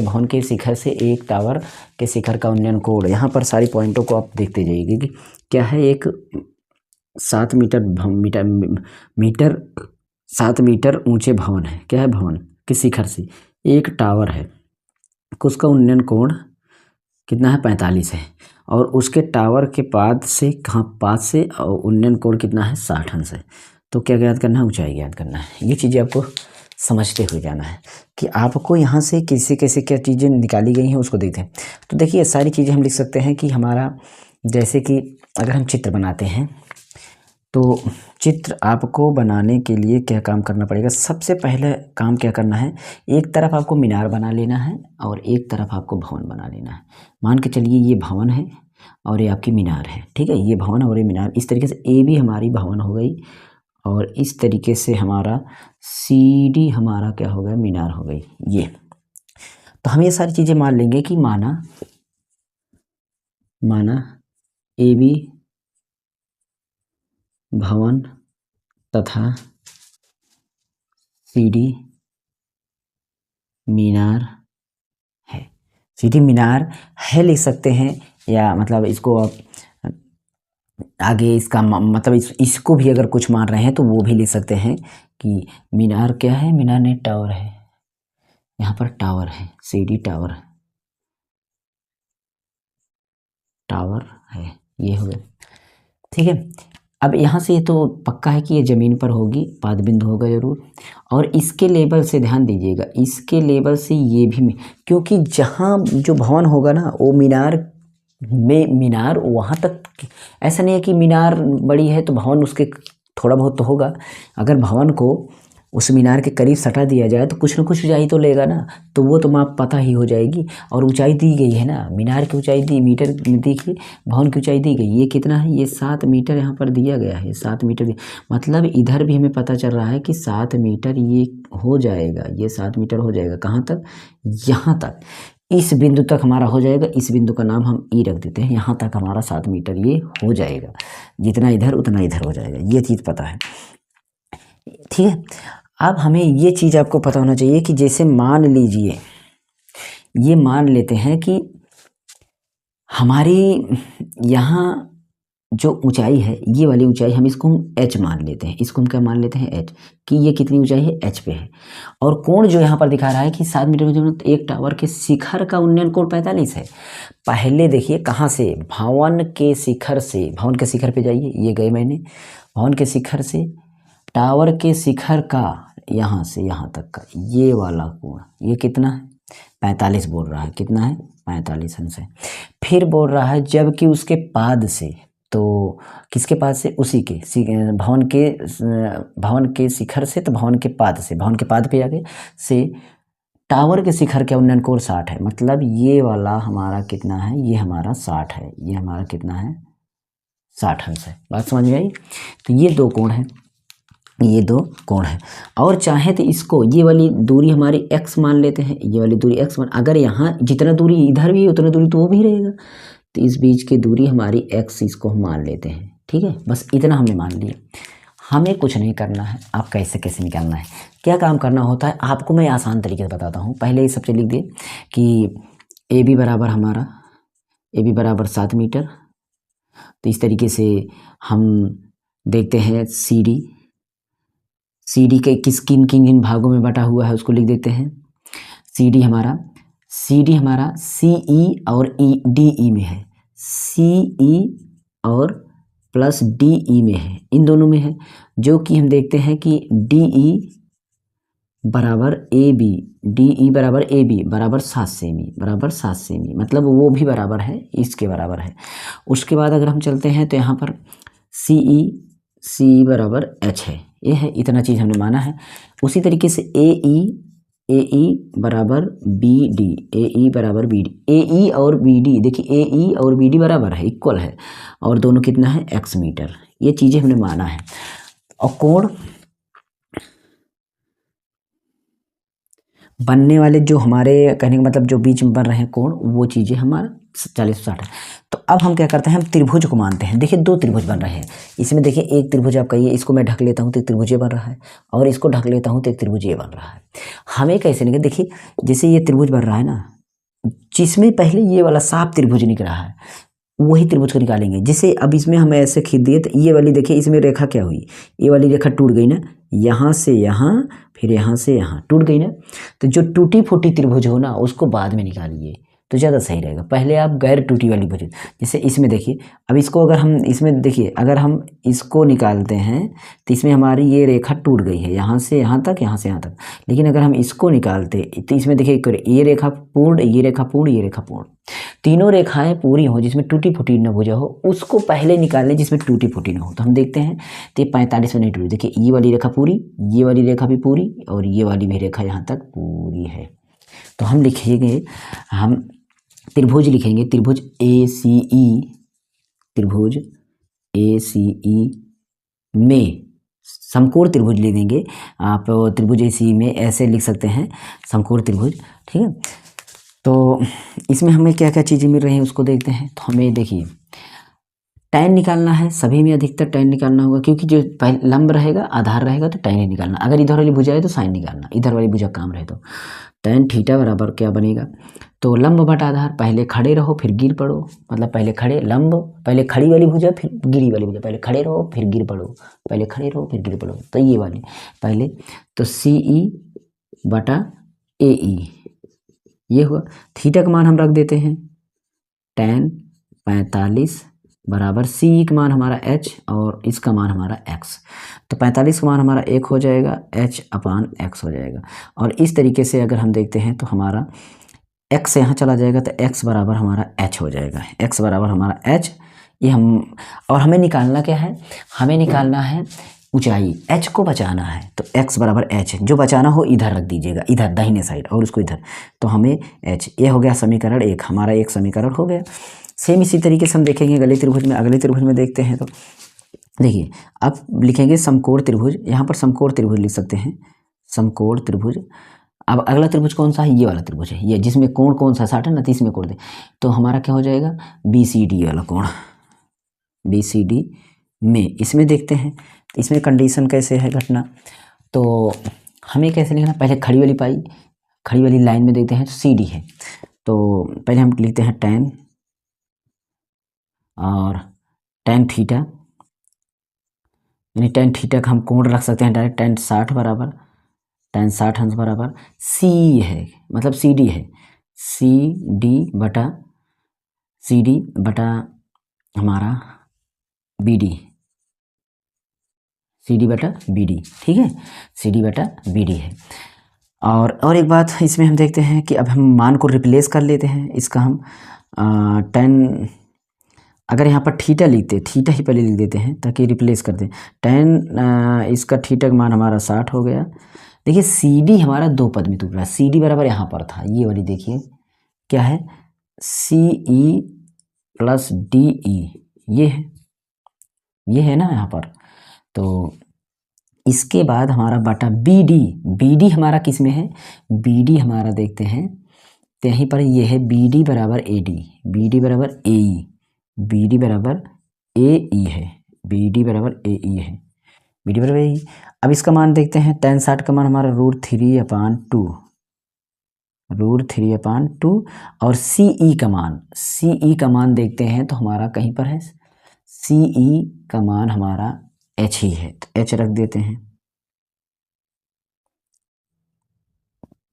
भवन के शिखर से एक टावर के शिखर का उन्नयन कोण। यहाँ पर सारी पॉइंटों को आप देखते जाइए कि क्या है। एक 7 मीटर ऊंचे भवन है। क्या है? भवन के शिखर से एक टावर है, उसका उन्नयन कोण कितना है? 45 है। और उसके टावर के पाद से पाद से उन्नयन कोण कितना है? 60 अंश है। तो क्या याद करना है? ऊंचाई याद करना है। ये चीज़ें आपको समझते हुए जाना है कि आपको यहाँ से कैसे कैसे क्या चीज़ें निकाली गई हैं उसको देखते हैं। तो देखिए ये सारी चीज़ें हम लिख सकते हैं कि हमारा, जैसे कि अगर हम चित्र बनाते हैं तो चित्र आपको बनाने के लिए क्या काम करना पड़ेगा? सबसे पहले काम क्या करना है? एक तरफ आपको मीनार बना लेना है और एक तरफ आपको भवन बना लेना है। मान के चलिए ये भवन है और ये आपकी मीनार है, ठीक है। ये भवन और ये मीनार, इस तरीके से ए भी हमारी भवन हो गई और इस तरीके से हमारा सी डी हमारा क्या हो गया? मीनार हो गई। ये तो हम ये सारी चीज़ें मान लेंगे कि माना ए बी भवन तथा सी डी मीनार है। सी डी मीनार है लिख सकते हैं, या मतलब इसको आप आगे इसका मतलब इसको भी अगर कुछ मान रहे हैं तो वो भी लिख सकते हैं कि मीनार क्या है? मीनार नहीं, टावर है। यहाँ पर टावर है, सी डी टावर है, ये हो गया, ठीक है। अब यहाँ से तो पक्का है कि ये ज़मीन पर होगी, पाद बिंदु होगा ज़रूर। और इसके लेवल से ध्यान दीजिएगा, इसके लेवल से ये भी, क्योंकि जहाँ जो भवन होगा ना वो मीनार वहाँ तक, ऐसा नहीं है कि मीनार बड़ी है तो भवन उसके थोड़ा बहुत तो होगा। अगर भवन को उस मीनार के करीब सटा दिया जाए तो कुछ न कुछ ऊंचाई तो लेगा ना, तो वो तो माप पता ही हो जाएगी। और ऊंचाई दी गई है ना, मीनार की ऊंचाई मीटर देखिए, भवन की ऊंचाई दी गई, ये कितना है? ये 7 मीटर यहाँ पर दिया गया है, 7 मीटर मतलब इधर भी हमें पता चल रहा है कि 7 मीटर ये हो जाएगा, ये 7 मीटर हो जाएगा। कहाँ तक? यहाँ तक, इस बिंदु तक हमारा हो जाएगा। इस बिंदु का नाम हम ई रख देते हैं। यहाँ तक हमारा 7 मीटर ये हो जाएगा, जितना इधर उतना इधर हो जाएगा, ये चीज़ पता है, ठीक है। अब हमें ये चीज़ आपको पता होना चाहिए कि जैसे मान लीजिए, ये मान लेते हैं कि हमारी यहाँ जो ऊंचाई है, ये वाली ऊंचाई हम इसको h मान लेते हैं। इसको हम क्या मान लेते हैं? h, कि ये कितनी ऊंचाई है? h पे है। और कोण जो यहाँ पर दिखा रहा है कि 7 मीटर में एक टावर के शिखर का उन्नयन कोण 45 है। पहले देखिए कहाँ से? भवन के शिखर से, भवन के शिखर पे जाइए, ये गए मैंने, भवन के शिखर से टावर के शिखर का यहाँ से यहाँ तक का ये वाला कोण, ये कितना है? 45 बोल रहा है। कितना है? 45 अंश है। फिर बोल रहा है जबकि उसके पाद से, तो किसके पाद से? उसी के भवन के शिखर से, तो भवन के पाद से, भवन के पाद पे आ गए से टावर के शिखर का उन्नयन कोण 60 है। मतलब ये वाला हमारा कितना है? ये हमारा 60 है। ये हमारा कितना है? 60 अंश है। बात समझ में आई? तो ये दो कोण है, ये दो कोण है। और चाहे तो इसको, ये वाली दूरी हमारी x मान लेते हैं, ये वाली दूरी x मान, अगर यहाँ जितना दूरी इधर भी है उतना दूरी तो वो भी रहेगा, तो इस बीच की दूरी हमारी x, इसको हम मान लेते हैं, ठीक है। बस इतना हमने मान लिया, हमें कुछ नहीं करना है। आप कैसे कैसे निकालना है, क्या काम करना होता है, आपको मैं आसान तरीके से बताता हूँ। पहले ये सबसे लिख दिए कि ए बी बराबर हमारा, ए बी बराबर 7 मीटर। तो इस तरीके से हम देखते हैं सी डी के किन किन भागों में बटा हुआ है उसको लिख देते हैं। सी डी हमारा सी ई और डी ई में है, सी ई और प्लस डी ई में है, इन दोनों में है। जो कि हम देखते हैं कि डी ई बराबर ए बी, डी ई बराबर ए बी बराबर 7 सेमी, मतलब वो भी बराबर है, इसके बराबर है। उसके बाद अगर हम चलते हैं तो यहाँ पर सी ई बराबर एच है, ये है, इतना चीज़ हमने माना है। उसी तरीके से ए ई बराबर बी डी, ए ई बराबर बी डी, ए ई और बी डी, देखिए ए ई और बी डी बराबर है, इक्वल है, और दोनों कितना है? x metre. ये चीज़ें हमने माना है। और कोण बनने वाले जो हमारे, कहने का मतलब जो बीच में बन रहे हैं कोण, वो चीज़ें हमारा 40-60 है। तो अब हम क्या करते हैं? हम त्रिभुज को मानते हैं। देखिए 2 त्रिभुज बन रहे हैं इसमें, देखिए एक त्रिभुज आपका ये, इसको मैं ढक लेता हूँ तो एक त्रिभुज ये बन रहा है, और इसको ढक लेता हूँ तो एक त्रिभुज ये बन रहा है। हमें कैसे नहीं, देखिए जैसे ये त्रिभुज बन रहा है ना, जिसमें पहले ये वाला साफ त्रिभुज निकला है वही त्रिभुज को निकालेंगे। जैसे अब इसमें हम ऐसे खींच दिए तो ये वाली देखिए इसमें रेखा क्या हुई, ये वाली रेखा टूट गई ना, यहाँ से यहाँ फिर यहाँ से यहाँ टूट गई ना। तो जो टूटी फूटी त्रिभुज हो ना उसको बाद में निकालिए तो ज़्यादा सही रहेगा। पहले आप गैर टूटी वाली भुज, जैसे इसमें देखिए, अब इसको अगर हम इसमें देखिए अगर हम इसको निकालते हैं तो इसमें हमारी ये रेखा टूट गई है यहाँ से यहाँ तक, यहाँ से यहाँ तक। लेकिन अगर हम इसको निकालते तो इसमें देखिए ये रेखा पूर्ण, ये रेखा पूर्ण, ये रेखा पूर्ण, तीनों रेखाएं पूरी हो जिसमें टूटी फूटी न भुजा हो उसको पहले निकाल लें जिसमें टूटी फूटी ना हो। तो हम देखते हैं तो ये 45 में नहीं टूटी। देखिए ये वाली रेखा पूरी, ये वाली रेखा भी पूरी और ये वाली भी रेखा यहाँ तक पूरी है। तो हम लिखेंगे, हम त्रिभुज लिखेंगे, त्रिभुज ACE, त्रिभुज ACE में समकोण त्रिभुज ले देंगे आप। त्रिभुज ACE में ऐसे लिख सकते हैं समकोण त्रिभुज, ठीक है। तो इसमें हमें क्या क्या चीज़ें मिल रही हैं उसको देखते हैं। तो हमें देखिए tan निकालना है, सभी में अधिकतर tan निकालना होगा क्योंकि जो पहले लंब रहेगा आधार रहेगा तो tan ही निकालना। अगर इधर वाली भुजा है तो साइन निकालना, इधर वाली भुजा काम रहे तो tan थीटा बराबर क्या बनेगा, तो लंब बटा आधार, पहले खड़े रहो फिर गिर पड़ो, मतलब पहले खड़े लंब, पहले खड़ी वाली भुजा फिर गिरी वाली भुजा, पहले खड़े रहो फिर गिर पड़ो, पहले खड़े रहो फिर गिर पड़ो। तो ये वाली पहले तो CE बटा AE ये हुआ। थीटा का मान हम रख देते हैं tan 45 बराबर CE का मान हमारा h और इसका मान हमारा x। तो 45 का मान हमारा 1 हो जाएगा, h/x हो जाएगा। और इस तरीके से अगर हम देखते हैं तो हमारा x यहाँ चला जाएगा तो x बराबर हमारा h हो जाएगा, x बराबर हमारा h। ये हम, और हमें निकालना क्या है, हमें निकालना है ऊंचाई, h को बचाना है। तो x बराबर h, जो बचाना हो इधर रख दीजिएगा, इधर दाहिने साइड और उसको इधर। तो हमें h, ये हो गया समीकरण 1, हमारा एक समीकरण हो गया। सेम इसी तरीके से हम देखेंगे अगले त्रिभुज में। अगले त्रिभुज में देखते हैं तो देखिए अब लिखेंगे समकोण त्रिभुज, यहाँ पर समकोण त्रिभुज लिख सकते हैं, समकोण त्रिभुज। अब अगला त्रिभुज कौन सा है, ये वाला त्रिभुज है, ये जिसमें कोण कौन सा 60 है ना, 30 में कोण दे। तो हमारा क्या हो जाएगा BCD वाला कोण, BCD में। इसमें देखते हैं इसमें कंडीशन कैसे है घटना, तो हमें कैसे लिखना, पहले खड़ी वाली पाई, खड़ी वाली लाइन में देखते हैं तो CD है। तो पहले हम लिखते हैं tan और tan थीटा, यानी tan थीटा का हम कोण रख सकते हैं डायरेक्ट tan 60 बराबर, tan 60 अंश बराबर CE है, मतलब CD है, CD बटा हमारा BD, CD बटा BD, ठीक है, CD बटा BD है। और एक बात इसमें हम देखते हैं कि अब हम मान को रिप्लेस कर लेते हैं। इसका हम tan, अगर यहाँ पर थीटा लिखते, थीटा ही पहले लिख देते हैं ताकि रिप्लेस कर दें। tan इसका थीटा का मान हमारा 60 हो गया। देखिए CD हमारा दो पद में टूट रहा है, CD बराबर यहाँ पर था, ये वाली देखिए क्या है, CE प्लस DE, ये है ना यहाँ पर। तो इसके बाद हमारा बटा BD हमारा किस में है, BD हमारा देखते हैं तो यहीं पर ये है BD बराबर AD, BD बराबर AE, BD बराबर AE है, BD बराबर AE है, BD बराबर AE। अब इसका मान देखते हैं, tan 60 का मान हमारा √3/2, √3/2। और CE का मान देखते हैं तो हमारा कहीं पर है, CE का मान हमारा h ही है, तो h रख देते हैं,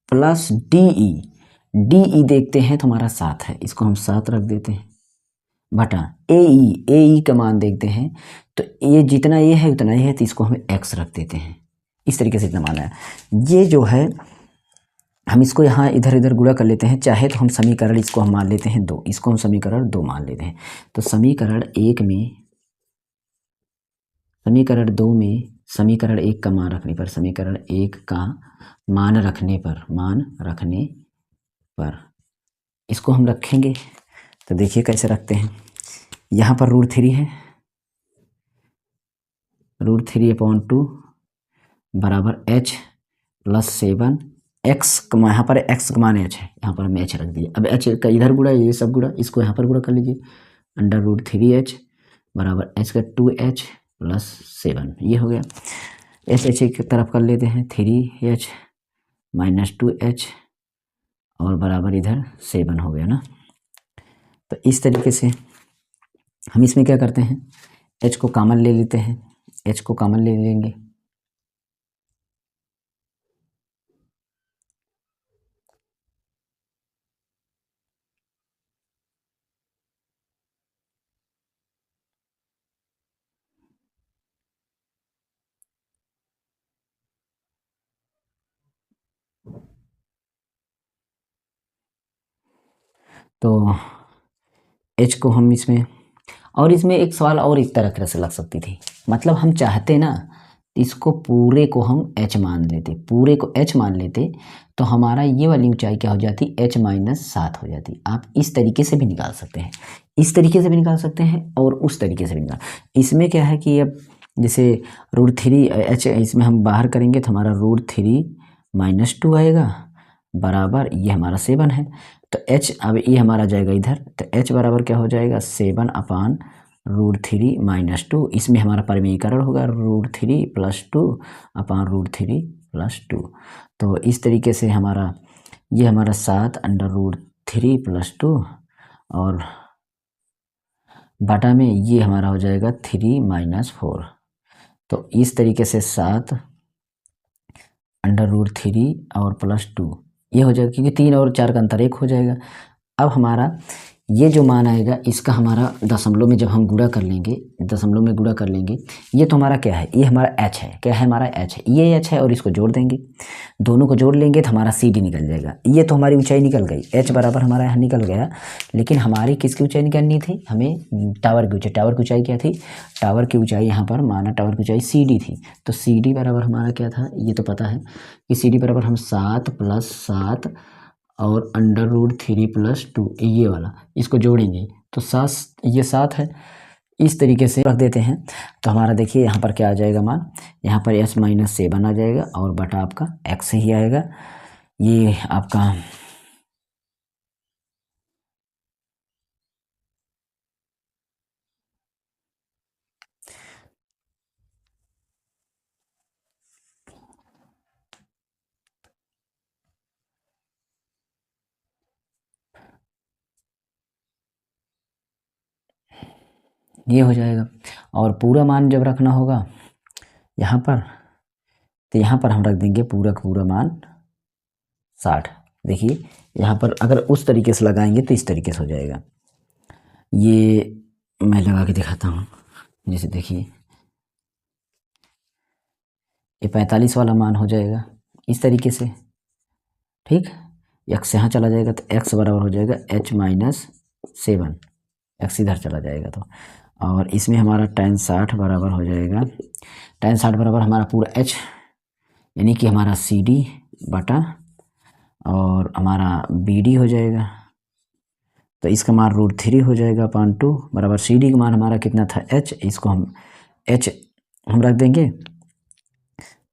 प्लस DE देखते हैं तो हमारा 7 है, इसको हम 7 रख देते हैं, बटा AE का मान देखते हैं तो ये जितना ये है उतना ही है, तो इसको हम x रख देते हैं। इस तरीके से इतना माना है। ये जो है हम इसको यहाँ इधर इधर गुणा कर लेते हैं, चाहे तो हम समीकरण इसको हम मान लेते हैं 2, इसको हम समीकरण 2 मान लेते हैं। तो समीकरण 2 में समीकरण 1 का मान रखने पर, समीकरण 1 का मान रखने पर इसको हम रखेंगे। तो देखिए कैसे रखते हैं, यहाँ पर √3 है, √3/2 बराबर h प्लस 7 x, यहाँ पर x का मान h है, यहाँ पर हम h रख दीजिए। अब h का इधर गुणा, ये सब गुणा, इसको यहाँ पर गुणा कर लीजिए, √3h बराबर h का 2h प्लस 7, ये हो गया। h एक तरफ कर लेते हैं, 3h माइनस 2h और बराबर इधर 7 हो गया ना। तो इस तरीके से हम इसमें क्या करते हैं, h को कॉमन ले लेते हैं, h को कॉमन ले लेंगे। तो h को हम इसमें, और इसमें एक सवाल और एक तरह से लग सकती थी, मतलब हम चाहते ना इसको पूरे को हम h मान लेते, पूरे को h मान लेते तो हमारा ये वाली ऊंचाई क्या हो जाती, h-7 हो जाती। आप इस तरीके से भी निकाल सकते हैं, इस तरीके से भी निकाल सकते हैं और उस तरीके से भी निकाल। इसमें क्या है कि अब जैसे √3 h इसमें हम बाहर करेंगे तो हमारा √3-2 आएगा, बराबर ये हमारा 7 है। तो h अब ये हमारा जाएगा इधर, तो h बराबर क्या हो जाएगा 7/√3-2। इसमें हमारा परिमेयीकरण होगा √3 + 2/√3 + 2। तो इस तरीके से हमारा ये हमारा 7/√3 + 2 और बटा में ये हमारा हो जाएगा 3-4। तो इस तरीके से 7/√3 और +2 ये हो जाएगा, क्योंकि 3 और 4 का अंतर 1 हो जाएगा। अब हमारा ये जो मान आएगा इसका हमारा दशमलव में जब हम गुणा कर लेंगे, दशमलव में गुणा कर लेंगे, ये तो हमारा क्या है, ये हमारा h है, क्या है हमारा h है, ये h है और इसको जोड़ देंगे, दोनों को जोड़ लेंगे तो हमारा CD निकल जाएगा। ये तो हमारी ऊंचाई निकल गई, h बराबर हमारा यहाँ निकल गया। लेकिन हमारी किसकी ऊंचाई निकालनी थी, हमें टावर की ऊंचाई। टावर की ऊंचाई क्या थी, टावर की ऊंचाई यहाँ पर माना टावर की ऊंचाई CD थी, तो CD बराबर हमारा क्या था, ये तो पता है कि CD बराबर हम 7 + 7 और √3 + 2 ये वाला, इसको जोड़ेंगे तो 7, ये 7 है। इस तरीके से रख देते हैं तो हमारा देखिए यहाँ पर क्या आ जाएगा मान, यहाँ पर h-7 आ जाएगा और बटा आपका x ही आएगा। ये आपका ये हो जाएगा। और पूरा मान जब रखना होगा यहाँ पर, तो यहाँ पर हम रख देंगे पूरा का पूरा मान 60। देखिए यहाँ पर अगर उस तरीके से लगाएंगे तो इस तरीके से हो जाएगा। ये मैं लगा के दिखाता हूँ, जैसे देखिए ये 45 वाला मान हो जाएगा इस तरीके से, ठीक। x यहाँ चला जाएगा तो x बराबर हो जाएगा h-7, x इधर चला जाएगा तो, और इसमें हमारा tan 60 बराबर हो जाएगा, tan 60 बराबर हमारा पूरा h यानी कि हमारा CD बटा और हमारा BD हो जाएगा। तो इसका मान √3 हो जाएगा /2 बराबर CD का मान हमारा कितना था h, इसको हम h हम रख देंगे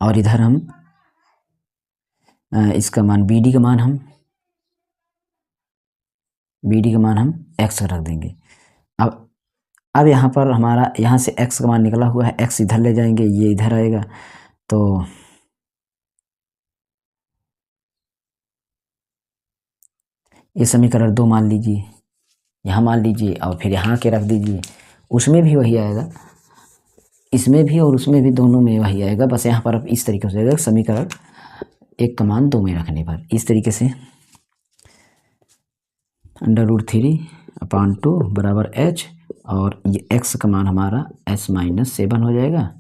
और इधर हम इसका मान BD का मान हम x रख देंगे। अब यहाँ पर हमारा यहाँ से x का मान निकला हुआ है, x इधर ले जाएंगे, ये इधर आएगा, तो ये समीकरण 2 मान लीजिए, यहाँ मान लीजिए और फिर यहाँ के रख दीजिए, उसमें भी वही आएगा, इसमें भी और उसमें भी, दोनों में वही आएगा। बस यहाँ पर अब इस तरीके से हो जाएगा समीकरण 1 का मान 2 में रखने पर, इस तरीके से √3/2 बराबर h और ये x का मान हमारा h-7 हो जाएगा।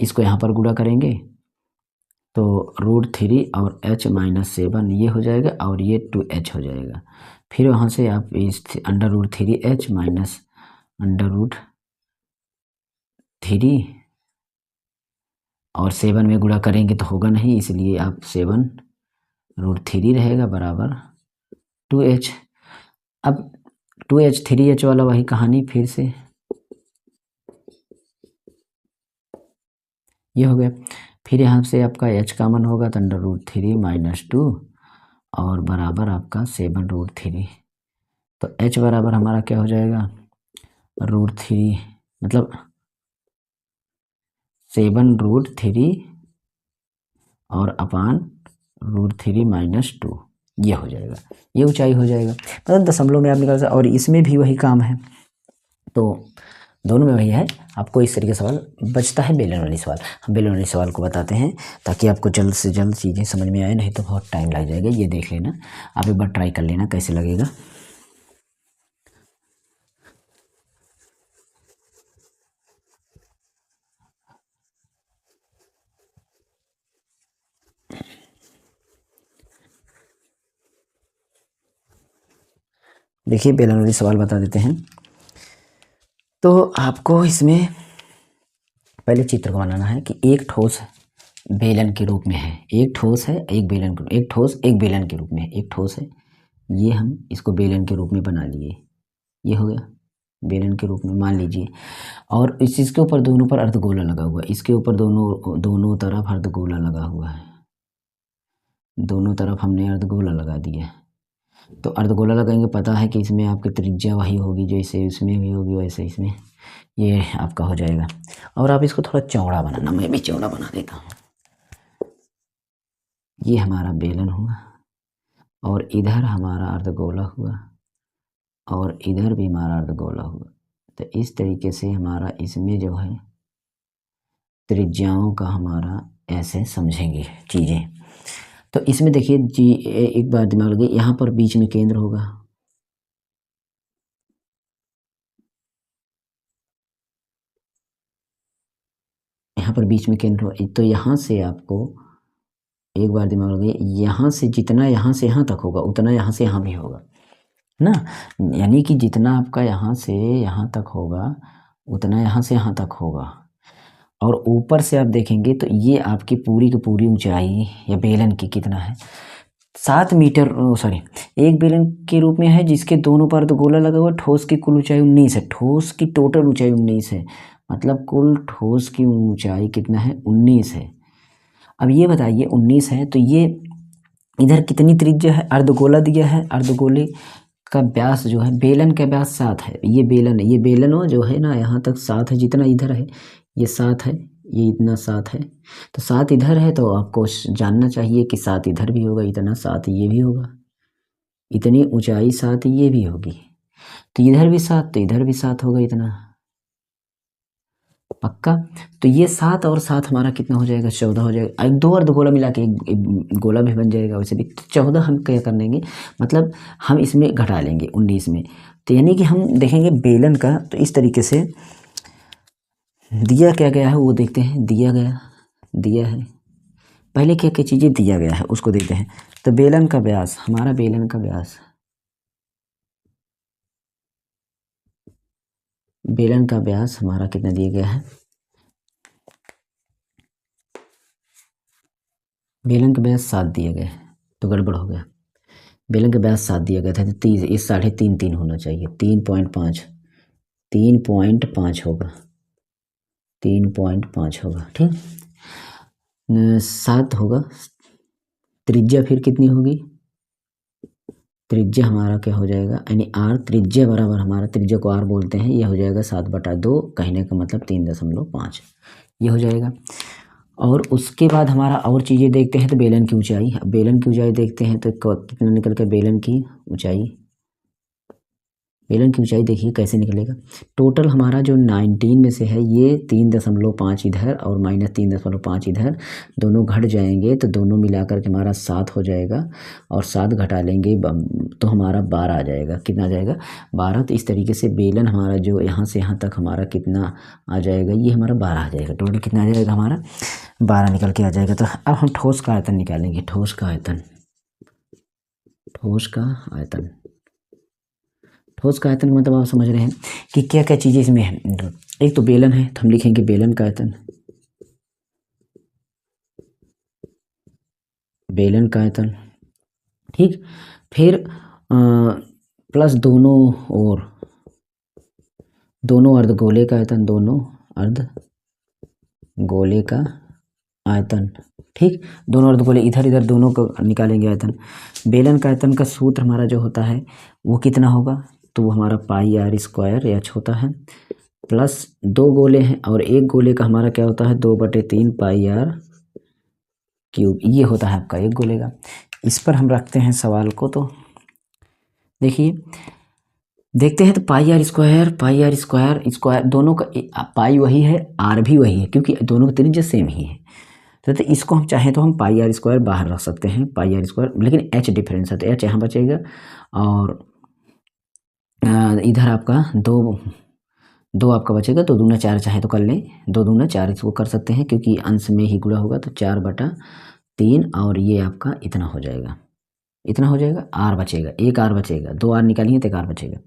इसको यहाँ पर गुणा करेंगे तो √3 और h-7 ये हो जाएगा और ये 2h हो जाएगा। फिर वहाँ से आप इस √3h माइनस √3 और 7 में गुणा करेंगे तो होगा नहीं, इसलिए आप 7√3 रहेगा बराबर 2h। अब 2h 3h वाला वही कहानी फिर से ये हो गया। फिर यहाँ से आपका h का मान होगा तो √3 - 2 और बराबर आपका 7√3। तो h बराबर हमारा क्या हो जाएगा, √3 मतलब 7√3 और अपान √3 - 2 ये हो जाएगा, ये ऊंचाई हो जाएगा, मतलब दशमलव में आप निकाल सकते। और इसमें भी वही काम है, तो दोनों में वही है। आपको इस तरीके सवाल बचता है बेलन वाली सवाल। हम बेलन वाली सवाल को बताते हैं ताकि आपको जल्द से जल्द चीज़ें समझ में आए, नहीं तो बहुत टाइम लग जाएगा। ये देख लेना, आप एक बार ट्राई कर लेना कैसे लगेगा। देखिए बेलन वाली सवाल बता देते हैं। तो आपको इसमें पहले चित्र को बनाना है कि एक ठोस बेलन के रूप में है, एक ठोस है एक बेलन, एक ठोस एक बेलन के रूप में है, एक ठोस है, ये हम इसको बेलन के रूप में बना लिए, ये हो गया बेलन के रूप में मान लीजिए। और इसके ऊपर दोनों पर अर्धगोला लगा हुआ है, इसके ऊपर दोनों तरफ अर्धगोला लगा हुआ है, दोनों तरफ हमने अर्धगोला लगा दिया। तो अर्धगोला लगाएंगे, पता है कि इसमें आपकी त्रिज्या वही होगी जैसे इसमें भी होगी वैसे इसमें, ये आपका हो जाएगा। और आप इसको थोड़ा चौड़ा बनाना, मैं भी चौड़ा बना देता हूँ। ये हमारा बेलन हुआ और इधर हमारा अर्धगोला हुआ और इधर भी हमारा अर्धगोला हुआ। तो इस तरीके से हमारा इसमें जो है त्रिज्याओं का हमारा ऐसे समझेंगे चीज़ें। तो इसमें देखिए जी, एक बार दिमाग लगे, यहाँ पर बीच में केंद्र होगा, यहाँ पर बीच में केंद्र होगा। तो यहाँ से आपको एक बार दिमाग लगे, यहाँ से जितना यहाँ से यहाँ तक होगा उतना यहाँ से यहाँ भी होगा ना, यानी कि जितना आपका यहाँ से यहाँ तक होगा उतना यहाँ से यहाँ तक होगा। और ऊपर से आप देखेंगे तो ये आपकी पूरी की पूरी ऊंचाई या बेलन की कितना है, 7 मीटर, सॉरी, एक बेलन के रूप में है जिसके दोनों पर तो गोला लगा हुआ। ठोस की कुल ऊंचाई 19 है, ठोस की टोटल ऊंचाई 19 है, मतलब कुल ठोस की ऊंचाई कितना है, 19 है। अब ये बताइए 19 है तो ये इधर कितनी त्रिज्या है, अर्धगोला दिया है, अर्धगोले का व्यास जो है, बेलन का व्यास 7 है, ये बेलन है, ये बेलन हो जो है ना यहाँ तक 7 है, जितना इधर है ये 7 है, ये इतना 7 है, तो 7 इधर है, तो आपको जानना चाहिए कि 7 इधर भी होगा, इतना 7 ये भी होगा, इतनी ऊंचाई 7 ये भी होगी, तो इधर भी 7 तो इधर भी 7 होगा, इतना पक्का। तो ये 7 और 7 हमारा कितना हो जाएगा, 14 हो जाएगा। एक दो अर्धगोला मिला के एक गोला भी बन जाएगा, वैसे भी 14 हम क्या कर लेंगे, मतलब हम इसमें घटा लेंगे 19 में। तो यानी कि हम देखेंगे बेलन का, तो इस तरीके से दिया क्या गया है वो देखते हैं, दिया है पहले क्या क्या चीज़ें दिया गया है उसको देखते हैं। तो बेलन का व्यास, हमारा बेलन का व्यास, बेलन का व्यास हमारा कितना दिया गया है, बेलन का व्यास 7 दिया गया है, तो गड़बड़ हो गया। बेलन का व्यास 7 दिया गया था तो 30, ये 3.5 होना चाहिए, 3.5 होगा, 3.5 होगा, ठीक, 7 होगा। त्रिज्या फिर कितनी होगी, त्रिज्या हमारा क्या हो जाएगा, यानी आर, त्रिज्या बराबर, हमारा त्रिज्या को आर बोलते हैं, ये हो जाएगा 7/2, कहने का मतलब 3.5 ये हो जाएगा। और उसके बाद हमारा और चीज़ें देखते हैं, तो बेलन की ऊंचाई, बेलन की ऊंचाई देखते हैं तो कितना निकल के बेलन की ऊंचाई, बेलन की ऊंचाई देखिए कैसे निकलेगा। टोटल हमारा जो 19 में से है ये 3.5 इधर और -3.5 इधर, दोनों घट जाएंगे तो दोनों मिलाकर के हमारा 7 हो जाएगा, और 7 घटा लेंगे तो हमारा 12 आ जाएगा। कितना आ जाएगा, 12। तो इस तरीके से बेलन हमारा जो यहाँ से यहाँ तक हमारा कितना आ जाएगा, ये हमारा 12 आ जाएगा। टोटल कितना आ जाएगा, हमारा 12 निकल के आ जाएगा। तो अब हम ठोस का आयतन निकालेंगे, ठोस का आयतन, ठोस का आयतन, ठोस का आयतन मतलब आप समझ रहे हैं कि क्या क्या चीज़ें इसमें है। एक तो बेलन है, तो हम लिखेंगे बेलन का आयतन, बेलन का आयतन, ठीक। फिर प्लस दोनों अर्धगोले का आयतन, दोनों अर्धगोले का आयतन, ठीक। दोनों अर्धगोले इधर इधर दोनों को निकालेंगे आयतन। बेलन का आयतन का सूत्र हमारा जो होता है वो कितना होगा, तो वो हमारा πr² h होता है, प्लस 2 गोले हैं और एक गोले का हमारा क्या होता है, 2/3 πr3, ये होता है आपका एक गोले का। इस पर हम रखते हैं सवाल को। तो देखिए, देखते हैं तो पाई आर स्क्वायर दोनों का पाई वही है, आर भी वही है, क्योंकि दोनों का त्रिज्या सेम ही है। तो इसको हम चाहें तो हम पाई आर स्क्वायर बाहर रख सकते हैं, पाई आर स्क्वायर, लेकिन एच डिफरेंस है तो एच यहाँ बचेगा। और इधर आपका दो आपका बचेगा, तो दूना 4 चाहे तो कर लें, 2 दूना 4 इसको कर सकते हैं, क्योंकि अंश में ही गुणा होगा, तो 4/3 और ये आपका इतना हो जाएगा, आर बचेगा, एक आर बचेगा, 2 आर निकालिए तो 1 आर बचेगा।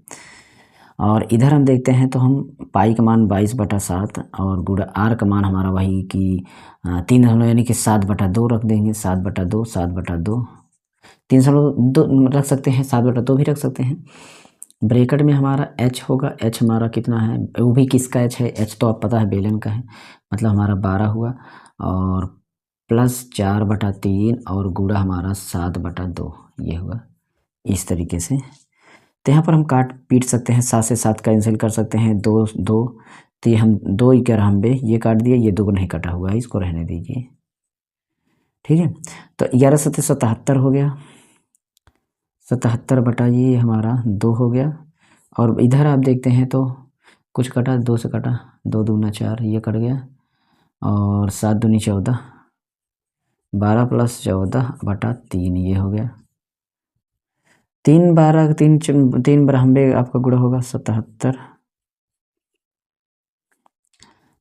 और इधर हम देखते हैं तो हम पाई का मान 22/7 और गुणा आर का मान हमारा वही कि 3 यानी कि 7/2 रख देंगे, 7/2 3 रख सकते हैं, 7/2 भी रख सकते हैं। ब्रैकेट में हमारा एच होगा, एच हमारा कितना है, वो भी किसका एच है, एच तो आप पता है बेलन का है, मतलब हमारा 12 हुआ, और प्लस 4/3 और गुणा हमारा 7/2 ये हुआ, इस तरीके से। तो यहाँ पर हम काट पीट सकते हैं, 7 से 7 कैंसिल कर सकते हैं, 2 2 तो ये हम 2 11 ये काट दिए, ये 2 नहीं कटा हुआ है, इसको रहने दीजिए, ठीक है। तो 11 7 77 हो गया, 77 ये हमारा 2 हो गया। और इधर आप देखते हैं तो कुछ कटा, 2 से कटा, 2 दूना 4 ये कट गया, और 7 दूनी 14, 12 + 14/3 ये हो गया। 3 12 3 92 आपका गुणा होगा 77,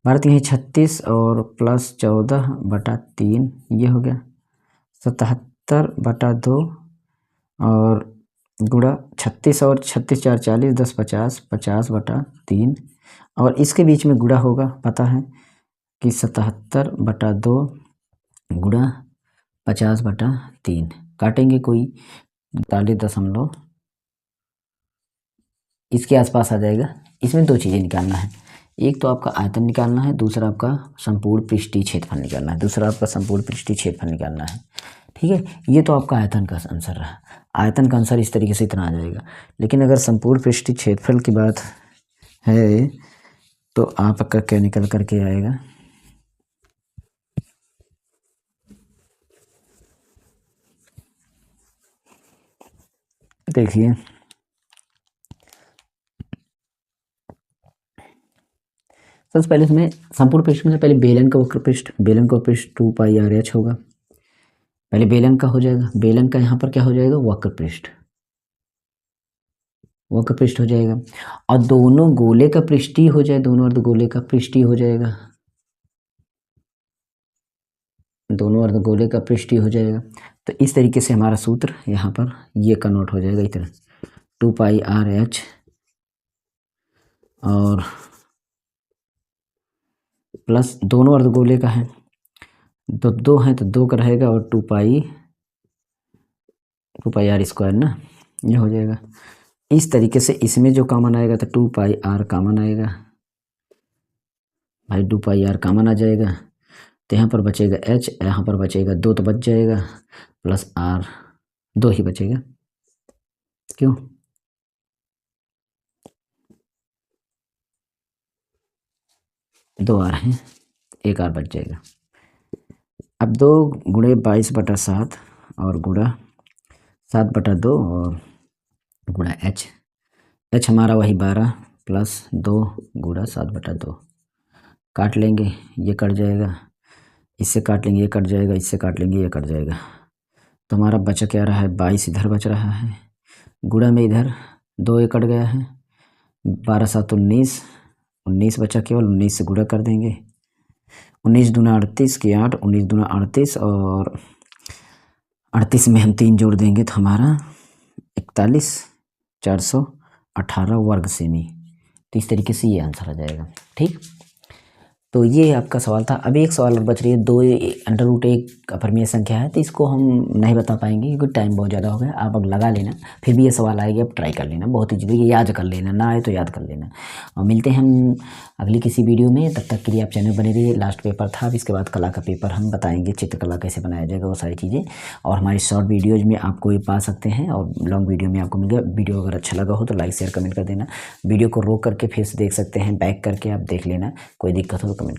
12 3 36 और प्लस 14/3 ये हो गया 77/2 और गुणा 36 और 36 4 40 10 50 50/3 और इसके बीच में गुणा होगा, पता है कि 77/2 गुणा 50/3 काटेंगे कोई 42 इसके आसपास आ जाएगा। इसमें 2 चीज़ें निकालना है, एक तो आपका आयतन निकालना है, दूसरा आपका संपूर्ण पृष्ठीय क्षेत्रफल निकालना है, ठीक है। ये तो आपका आयतन का आंसर रहा, आयतन का आंसर इस तरीके से इतना आ जाएगा। लेकिन अगर संपूर्ण पृष्ठीय क्षेत्रफल की बात है तो आपका क्या निकल करके आएगा, देखिए सबसे पहले इसमें संपूर्ण पृष्ठ में पहले बेलन का वक्र पृष्ठ 2πr/h होगा, पहले बेलन का हो जाएगा, बेलन का यहाँ पर क्या हो जाएगा, वक्र पृष्ठ हो जाएगा। और दोनों गोले का पृष्ठीय हो जाए, दोनों अर्धगोले का पृष्ठीय हो जाएगा, तो इस तरीके से हमारा सूत्र यहाँ पर ये कन्वर्ट हो जाएगा इतना 2πr/h और प्लस दोनों अर्धगोले का है तो 2 है तो 2 का रहेगा और 2πr² ना, ये हो जाएगा। इस तरीके से इसमें जो कॉमन आएगा तो 2πr कॉमन आएगा भाई, 2πr कॉमन आ जाएगा, तो यहाँ पर बचेगा h, यहाँ पर बचेगा 2 तो बच जाएगा, प्लस r 2 ही बचेगा, क्यों 2 r हैं, 1 r बच जाएगा। अब 2 गुणे 22/7 और गुणा 7/2 और गुणा h हमारा वही 12 प्लस 2 गुणा 7/2 काट लेंगे, ये कट जाएगा, इससे काट लेंगे, ये कट जाएगा, इससे काट लेंगे, ये कट जाएगा, तो हमारा बचा क्या रहा है, 22 इधर बच रहा है, गुणा में इधर 2 ये कट गया है, 12 7 19 बचा, केवल 19 से गुणा कर देंगे, 19 दूना 38 की 8, 19 दूना 38 और 38 में हम 3 जोड़ देंगे तो हमारा 41 418 वर्ग सेमी, तो इस तरीके से ये आंसर आ जाएगा, ठीक। तो ये आपका सवाल था। अभी एक सवाल और बच रही है, 2√1 अपरिमेय संख्या है, तो इसको हम नहीं बता पाएंगे क्योंकि टाइम बहुत ज़्यादा हो गया। आप अब लगा लेना, फिर भी ये सवाल आएगी, अब ट्राई कर लेना, बहुत ही जरूरी, याद कर लेना, ना आए तो याद कर लेना। और मिलते हैं हम अगली किसी वीडियो में, तब तक के लिए आप चैनल बने रहिए। लास्ट पेपर था, अब इसके बाद कला का पेपर हम बताएंगे, चित्रकला कैसे बनाया जाएगा, वो सारी चीज़ें। और हमारी शॉर्ट वीडियोज़ में आपको ये पा सकते हैं और लॉन्ग वीडियो में आपको मिलेगा। वीडियो अगर अच्छा लगा हो तो लाइक शेयर कमेंट कर देना, वीडियो को रोक करके फिर से देख सकते हैं, बैक करके आप देख लेना, कोई दिक्कत हो तो कमेंट कर